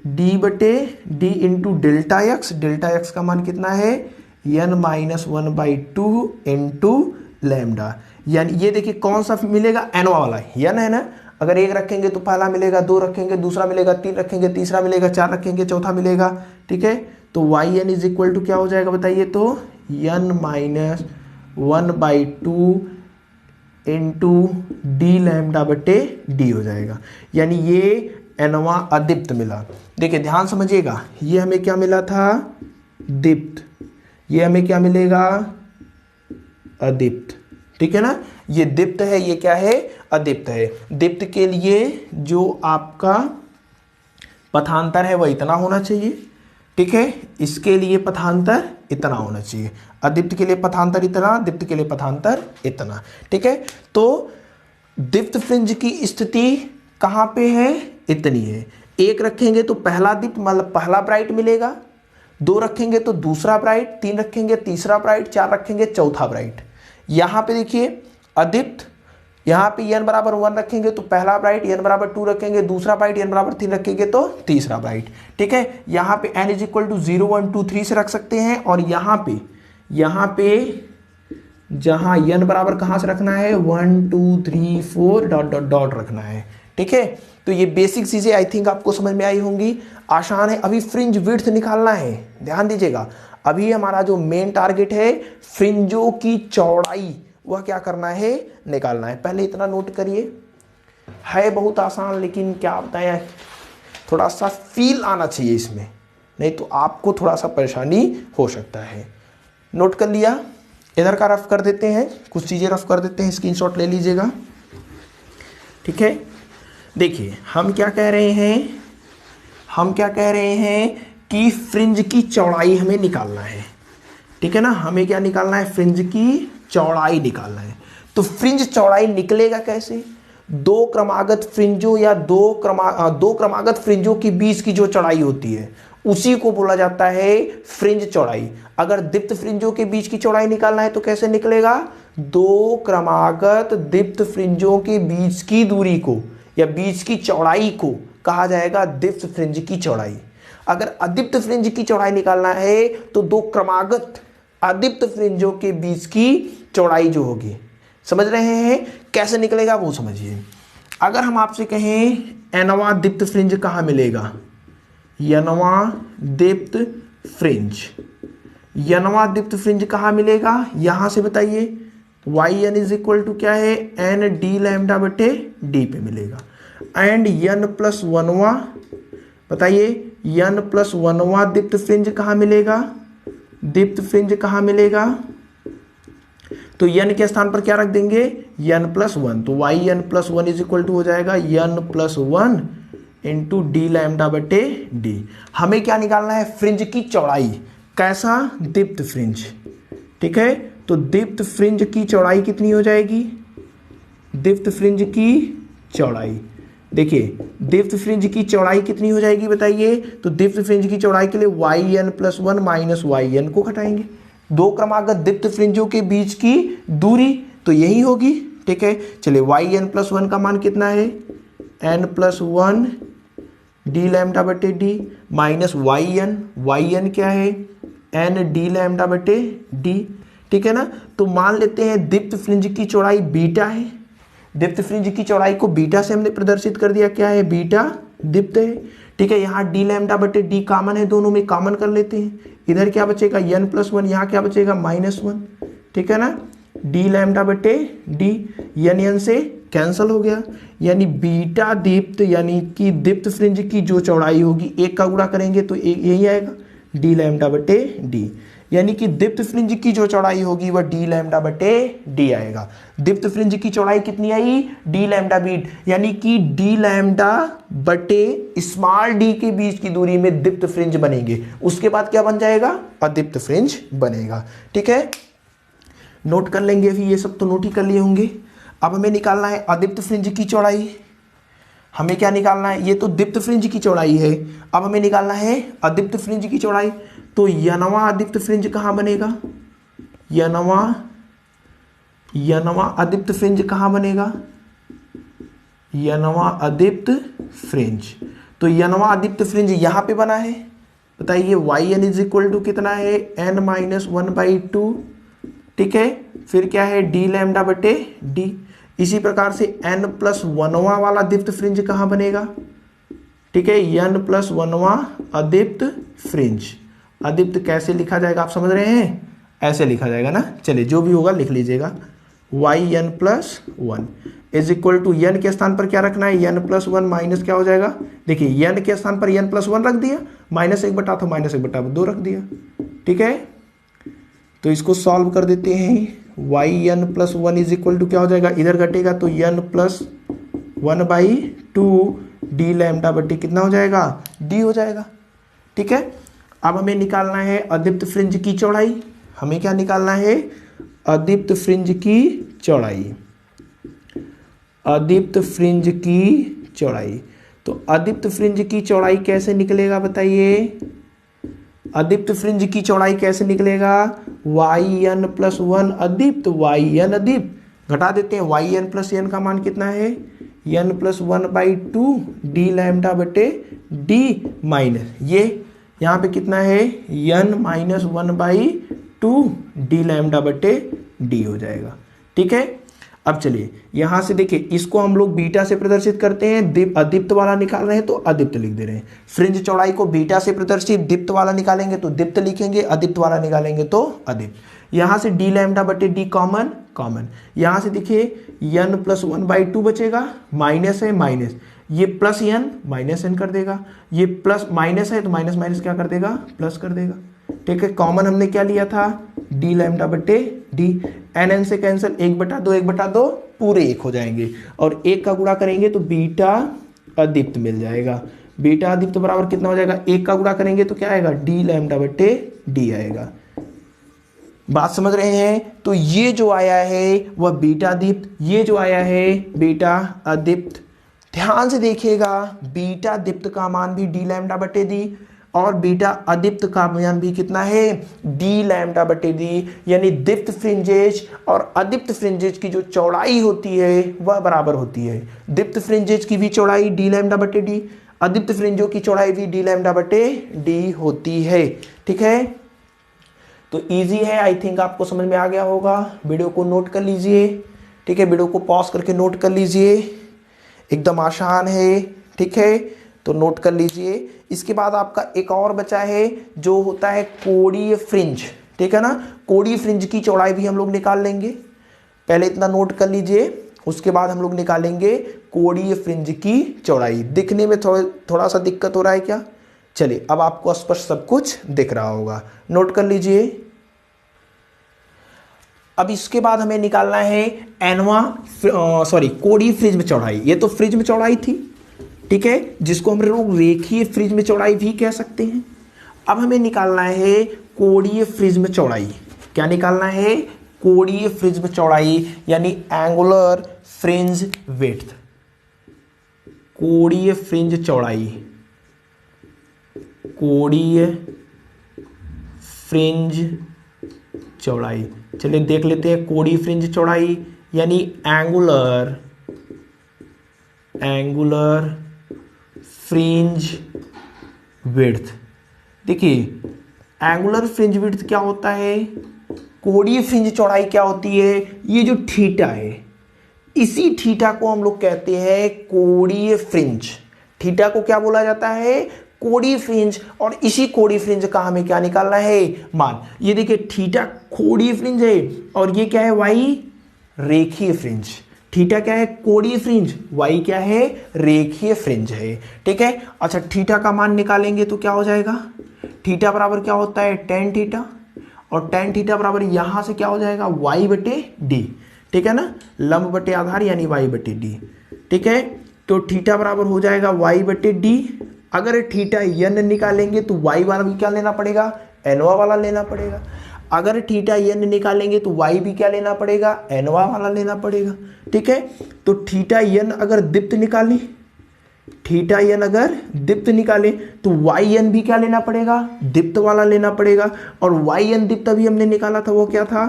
d/d इंटू डेल्टा एक्स का मान कितना है, n-1/2 इंटू लैम्डा, यानी ये देखिए कौन सा मिलेगा, n वाला n है ना, अगर एक रखेंगे तो पहला मिलेगा, दो रखेंगे दूसरा मिलेगा, तीन रखेंगे तीसरा मिलेगा, चार रखेंगे चौथा मिलेगा, ठीक है। तो yn इज इक्वल टू क्या हो जाएगा बताइए, तो n-1/2 इंटू डी लैम्डा/d हो जाएगा, यानी ये nवा अदीप्त मिला। देखिए ध्यान समझिएगा, ये हमें क्या मिला था, दीप्त, ये हमें क्या मिलेगा, अदीप्त, ठीक है ना, ये दीप्त है, ये क्या है, अदीप्त है। दीप्त के लिए जो आपका पथांतर है वह इतना होना चाहिए, ठीक है, इसके लिए पथांतर इतना होना चाहिए, अदीप्त के लिए पथांतर इतना, दीप्त के लिए पथांतर इतना, ठीक है। तो दीप्त फ्रिंज की स्थिति कहां पे है, इतनी है, एक रखेंगे तो पहला दीप्त मतलब पहला ब्राइट मिलेगा, दो रखेंगे तो दूसरा ब्राइट, तीन रखेंगे तीसरा ब्राइट, चार रखेंगे चौथा ब्राइट। यहां पे देखिए अदीप्त, यहां पे n=1 रखेंगे तो पहला ब्राइट, n=2 रखेंगे दूसरा ब्राइट, n=3 रखेंगे तो तीसरा ब्राइट, ठीक है। यहां पे n = 0 1 2 3 से रख सकते हैं, और यहां पे जहां n बराबर कहां से रखना है, 1 2 3 4 डॉट डॉट डॉट रखना है, ठीक है। तो ये बेसिक चीजें आई थिंक आपको समझ में आई होंगी, आसान है। अभी फ्रिंज विड्थ निकालना है, ध्यान दीजिएगा, अभी हमारा जो मेन टारगेट है फ्रिंजों की चौड़ाई, वह क्या करना है, निकालना है। पहले इतना नोट करिए, है बहुत आसान, लेकिन क्या बताएं, थोड़ा सा फील आना चाहिए इसमें, नहीं तो आपको थोड़ा सा परेशानी हो सकता है। नोट कर लिया, इधर का रफ कर देते हैं, कुछ चीजें रफ कर देते हैं, स्क्रीनशॉट ले लीजिएगा, ठीक है। देखिए हम क्या कह रहे हैं, कि फ्रिंज की चौड़ाई हमें निकालना है, ठीक है ना, हमें क्या निकालना है, फ्रिंज की चौड़ाई निकालना है। तो फ्रिंज चौड़ाई निकलेगा कैसे, दो क्रमागत फ्रिंजों या दो क्रमागत फ्रिंजों के बीच की जो चौड़ाई होती है उसी को बोला जाता है फ्रिंज चौड़ाई। अगर दीप्त फ्रिंजों के बीच की चौड़ाई निकालना है तो कैसे निकलेगा, दो क्रमागत दीप्त फ्रिंजों के बीच की दूरी को या बीच की चौड़ाई को कहा जाएगा दीप्त फ्रिंज की चौड़ाई। अगर अदीप्त फ्रिंज की चौड़ाई निकालना है तो दो क्रमागत अदीप्त फ्रिंजों के बीच की चौड़ाई जो होगी, समझ रहे हैं कैसे निकलेगा वो समझिए। अगर हम आपसे कहें nवां दीप्त फ्रिंज कहाँ मिलेगा, nवां दीप्त फ्रिंज, nवां दीप्त फ्रिंज कहाँ मिलेगा, यहां से बताइए, yn इज इक्वल टू क्या है, n d लैम्डा/d पे मिलेगा। एंड n+1वां, बताइए n+1वां दीप्त फ्रिंज कहाँ मिलेगा, दीप्त फ्रिंज कहाँ मिलेगा, तो n के स्थान पर क्या रख देंगे, n+1, तो yn+1 इज इक्वल टू हो जाएगा n+1 इंटू डी लैम्डा/d। हमें क्या निकालना है, फ्रिंज की चौड़ाई, कैसा, दीप्त फ्रिंज, ठीक है। तो दीप्त फ्रिंज की चौड़ाई कितनी हो जाएगी, दीप्त फ्रिंज की चौड़ाई, देखिए दीप्त फ्रिंज की चौड़ाई कितनी हो जाएगी बताइए, तो दीप्त फ्रिंज की चौड़ाई के लिए yn+1 माइनस yn को घटाएंगे, दो क्रमागत दीप्त फ्रिंजों के बीच की दूरी तो यही होगी, ठीक है। चलिए yn+1 का मान कितना है, n+1 डी लैम्डा/d माइनस yn क्या है, n डी लैम्डा/d, ठीक है ना। तो मान लेते हैं दीप्त फ्रिंज की चौड़ाई बीटा है, दीप्त फ्रिंज की चौड़ाई को बीटा से हमने प्रदर्शित कर दिया, क्या है, बीटा दीप्त है, ठीक है। यहाँ डी लैम्डा/d कॉमन है, दोनों में कॉमन कर लेते हैं, इधर क्या बचेगा n+1, यहाँ क्या बचेगा -1, ठीक है ना, डी लैम्डा/d n से कैंसिल हो गया, यानी बीटा दीप्त यानी कि दीप्त फ्रिंज की जो चौड़ाई होगी एक का गुणा करेंगे तो एक यही आएगा डी लैम्डा बटे डी, यानी कि दीप्त फ्रिंज की जो चौड़ाई होगी वह डी लैम्डा बटे डी आएगा। दीप्त फ्रिंज की चौड़ाई कितनी आई, डी लैम्डा बीट, यानी कि डी लैम्डा बटे स्मॉल डी के बीच की दूरी में दीप्त फ्रिंज बनेंगे, उसके बाद क्या बन जाएगा, अदीप्त फ्रिंज बनेगा। ठीक है, नोट कर लेंगे, अभी ये सब तो नोट ही कर लिए होंगे। अब हमें निकालना है अदीप्त फ्रिंज की चौड़ाई। हमें क्या निकालना है, ये तो दीप्त फ्रिंज की चौड़ाई है, अब हमें निकालना है अदीप्त फ्रिंज की चौड़ाई। तो यनवा अदीप्त फ्रिंज कहाँ बनेगा, यनवा अदीप्त फ्रिंज कहाँ बनेगा, यनवा अदीप्त फ्रिंज। तो यनवा अदीप्त फ्रिंज यहां पे बना है, बताइए y n is equal to कितना है, एन माइनस 1/2। ठीक है, फिर क्या है, डी लैम्डा बटे डी। इसी प्रकार से n प्लस 1वां वाला दीप्त फ्रिंज कहाँ बनेगा, ठीक है, n प्लस 1वां अदीप्त फ्रिंज। अदीप्त कैसे लिखा जाएगा आप समझ रहे हैं, ऐसे लिखा जाएगा ना, चलिए जो भी होगा लिख लीजिएगा, y n plus 1 is equal to n के स्थान पर क्या रखना है, एन प्लस 1 माइनस क्या हो जाएगा, देखिए एन के स्थान पर एन प्लस 1 रख दिया, माइनस 1/, तो माइनस 1/2 रख दिया। ठीक है, तो इसको सॉल्व कर देते हैं, y n plus 1 is equal to क्या हो जाएगा, इधर घटेगा तो एन प्लस 1/2 डी लैम्डा बटे कितना हो जाएगा, डी हो जाएगा। ठीक है, अब हमें निकालना है अदीप्त फ्रिंज की चौड़ाई। हमें क्या निकालना है, अदीप्त फ्रिंज की चौड़ाई, अदीप्त फ्रिंज की चौड़ाई। तो अदीप्त फ्रिंज की चौड़ाई कैसे निकलेगा बताइए, अदीप्त फ्रिंज की चौड़ाई कैसे निकलेगा, वाई एन प्लस 1 अदीप्त वाई एन अदीप्त, घटा देते हैं, वाई एन प्लस एन का मान कितना है, एन प्लस 1/2 डी लैम्डा बटे डी माइनस ये यहाँ पे कितना है, एन माइनस 1/2 डी लैम्डा बटे डी हो जाएगा। ठीक है, अब चलिए यहां से देखिए, इसको हम लोग बीटा से प्रदर्शित करते हैं, अदीप्त वाला निकाल रहे हैं तो अदीप्त लिख दे रहे हैं। फ्रिंज चौड़ाई को बीटा से प्रदर्शित दीप्त वाला निकालेंगे तो दीप्त लिखेंगे, अदीप्त वाला निकालेंगे तो अदीप्त। यहां से डी लैम्डा बटे डी कॉमन, यहां से देखिए एन प्लस 1/2 बचेगा, माइनस है माइनस, ये प्लस एन माइनस एन कर देगा, ये प्लस माइनस है तो माइनस माइनस क्या कर देगा, प्लस कर देगा। ठीक है, कॉमन हमने क्या लिया था, डी लैम्डा बटे डी, एन एन से कैंसिल, 1/2 पूरे 1 हो जाएंगे, और 1 का गुणा करेंगे तो बीटा अदीप्त मिल जाएगा। बीटा अदीप्त बराबर कितना हो जाएगा, 1 का गुणा करेंगे तो क्या आएगा, डी लैम्डा बटे डी आएगा। बात समझ रहे हैं, तो ये जो आया है वह बीटा अदीप्त, ये जो आया है बीटा अदीप्त। ध्यान से देखिएगा, बीटा दीप्त का मान भी डी लैम्डा बटे डी, और बीटा अदीप्त का मान भी कितना है, डी लैम्डा बटे डी, यानी दीप्त फ्रिंजेज और अदीप्त फ्रिंजेज की जो चौड़ाई होती है वह बराबर होती है। दीप्त फ्रिंजेज की भी चौड़ाई डी लैम्डा बटे डी, अदीप्त फ्रिंजों की चौड़ाई भी डी लैम्डा बटे डी होती है। ठीक है, तो इजी है, आई थिंक आपको समझ में आ गया होगा। वीडियो को नोट कर लीजिए, ठीक है, वीडियो को पॉज करके नोट कर लीजिए, एकदम आसान है। ठीक है, तो नोट कर लीजिए। इसके बाद आपका एक और बचा है जो होता है कोणीय फ्रिंज। ठीक है ना, कोणीय फ्रिंज की चौड़ाई भी हम लोग निकाल लेंगे, पहले इतना नोट कर लीजिए, उसके बाद हम लोग निकालेंगे कोणीय फ्रिंज की चौड़ाई। दिखने में थोड़ा सा दिक्कत हो रहा है क्या, चलिए अब आपको स्पष्ट सब कुछ दिख रहा होगा, नोट कर लीजिए। अब इसके बाद हमें निकालना है कोणीय फ्रिंज में चौड़ाई। ये तो फ्रिंज में चौड़ाई थी, ठीक है, जिसको हम लोग रेखीय फ्रिंज में चौड़ाई भी कह सकते हैं। अब हमें निकालना है कोणीय फ्रिंज में चौड़ाई। क्या निकालना है, कोणीय फ्रिंज में चौड़ाई, यानी एंगुलर फ्रिंज विड्थ, कोणीय फ्रिंज चौड़ाई, कोणीय फ्रिंज चौड़ाई। चलिए देख लेते हैं कोणीय फ्रिंज चौड़ाई, यानी एंगुलर फ्रिंज विड्थ। देखिए एंगुलर फ्रिंज विड्थ क्या होता है, कोणीय फ्रिंज चौड़ाई क्या होती है, ये जो थीटा है, इसी थीटा को हम लोग कहते हैं कोणीय फ्रिंज। थीटा को क्या बोला जाता है, कोणीय फ्रिंज, और इसी कोणीय फ्रिंज का हमें क्या निकालना है, मान। ये देखिए थीटा कोणीय फ्रिंज है और ये क्या है, वाई रेखीय फ्रिंज। थीटा क्या है, कोणीय फ्रिंज, वाई क्या है, रेखीय फ्रिंज है। ठीक है, अच्छा थीटा का मान निकालेंगे तो क्या हो जाएगा, थीटा बराबर क्या होता है टेन थीटा, और टेन थीटा बराबर यहां से क्या हो जाएगा वाई बटे डी। ठीक है ना, लंब बटे आधार यानी वाई बटे डी। ठीक है, तो थीटा बराबर हो जाएगा वाई बटे डी। अगर थीटा एन निकालेंगे तो वाई वाला भी क्या लेना पड़ेगा, एनवा वाला लेना पड़ेगा। अगर थीटा एन निकालेंगे तो वाई भी क्या लेना पड़ेगा, एनवा वाला लेना पड़ेगा। ठीक है, तो थीटा एन अगर दीप्त निकालें, थीटा एन अगर दीप्त निकाले तो वाई एन भी क्या लेना पड़ेगा, दीप्त वाला लेना पड़ेगा। और वाई एन दीप्त अभी हमने निकाला था वो क्या था,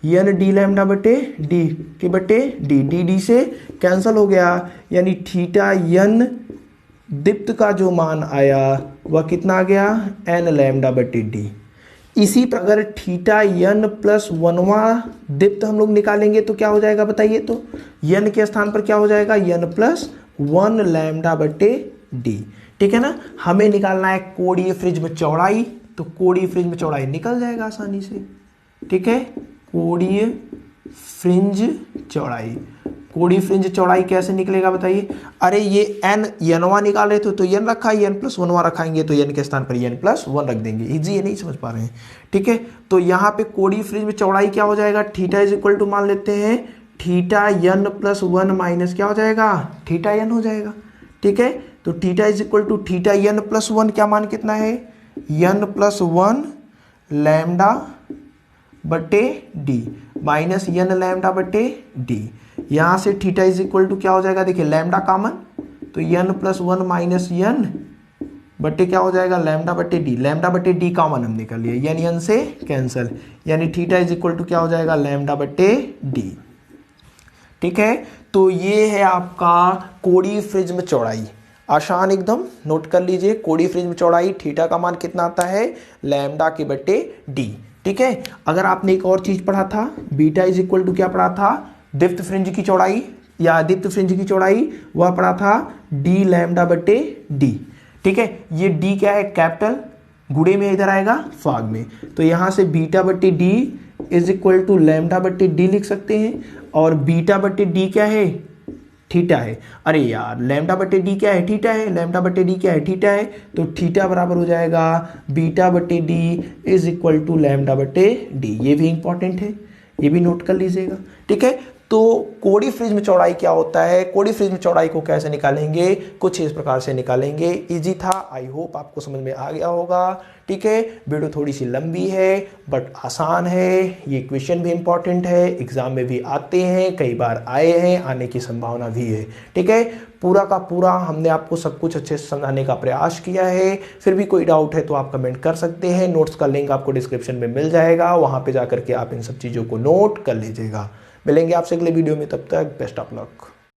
एन डी लैम्डा बटे डी के बटे डी, डी डी से कैंसिल हो गया, यानी थीटा एन दीप्त का जो मान आया वह कितना आ गया, एन लैम्डा बटे डी। इसी पर अगर थीटा एन प्लस वनवा दीप्त हम लोग निकालेंगे तो क्या हो जाएगा बताइए, तो एन के स्थान पर क्या हो जाएगा, एन प्लस वन लैम्डा बटे डी। ठीक है ना, हमें निकालना है कोणीय फ्रिंज में चौड़ाई, तो कोणीय फ्रिंज में चौड़ाई निकल जाएगा आसानी से। ठीक है, कोणीय फ्रिंज चौड़ाई, कोणीय फ्रिंज चौड़ाई कैसे निकलेगा बताइए, अरे ये एन एनवा निकाल रहे थे तो एन रखा, एन प्लस वनवा रखाएंगे तो एन के स्थान पर एन प्लस वन रख देंगे, इजी है, नहीं समझ पा रहे हैं। ठीक है, तो यहाँ पे कोणीय फ्रिंज में चौड़ाई क्या हो जाएगा, थीटा इज इक्वल टू मान लेते हैं theta n plus one minus क्या हो जाएगा, थीटा एन हो जाएगा। ठीक है, तो theta is equal to theta n plus one, क्या मान कितना है, एन प्लस वन लैम्डा बटे डी माइनस एन लैम्डा बटे डी। यहां से थीटा इज इक्वल टू क्या हो जाएगा, देखिए लैम्डा कॉमन, तो n plus one minus n बटे क्या हो जाएगा, लैम्डा बटे डी, लैम्डा बटे डी कॉमन हम निकल लिया, एन एन से कैंसिल, यानी थीटा इज इक्वल टू क्या हो जाएगा, लैम्डा बटे डी। ठीक है, तो ये है आपका कोणीय फ्रिंज में चौड़ाई, आसान एकदम, नोट कर लीजिए। कोणीय फ्रिंज में चौड़ाई थीटा का मान कितना आता है, लैम्डा के बटे डी। ठीक है, अगर आपने एक और चीज पढ़ा था, बीटा इज इक्वल टू क्या पढ़ा था, दीप्त फ्रिंज की चौड़ाई या दीप्त फ्रिंज की चौड़ाई, वह पढ़ा था डी लैम्डा बटे डी। ठीक है, ये डी क्या है, कैपिटल, गुणे में इधर आएगा फाग में, तो यहां से बीटा बटे D is equal to lambda बटे डी लिख सकते हैं, और बीटा बटे डी क्या है, थीटा है। अरे यार लैम्डा बटे डी क्या है, थीटा है, लैम्डा बटे डी क्या है, थीटा है, तो थीटा बराबर हो जाएगा बीटा बटे D is equal to lambda बटे डी। ये भी इंपॉर्टेंट है, ये भी नोट कर लीजिएगा। ठीक है, तो कोणीय फ्रिंज में चौड़ाई क्या होता है, कोणीय फ्रिंज में चौड़ाई को कैसे निकालेंगे, कुछ इस प्रकार से निकालेंगे। इजी था, आई होप आपको समझ में आ गया होगा। ठीक है, वीडियो थोड़ी सी लंबी है बट आसान है, ये क्वेश्चन भी इंपॉर्टेंट है, एग्जाम में भी आते हैं, कई बार आए हैं, आने की संभावना भी है। ठीक है, पूरा का पूरा हमने आपको सब कुछ अच्छे से समझाने का प्रयास किया है। फिर भी कोई डाउट है तो आप कमेंट कर सकते हैं, नोट्स का लिंक आपको डिस्क्रिप्शन में मिल जाएगा, वहां पे जाकर के आप इन सब चीज़ों को नोट कर लीजिएगा। मिलेंगे आपसे अगले वीडियो में, तब तक बेस्ट ऑफ लक।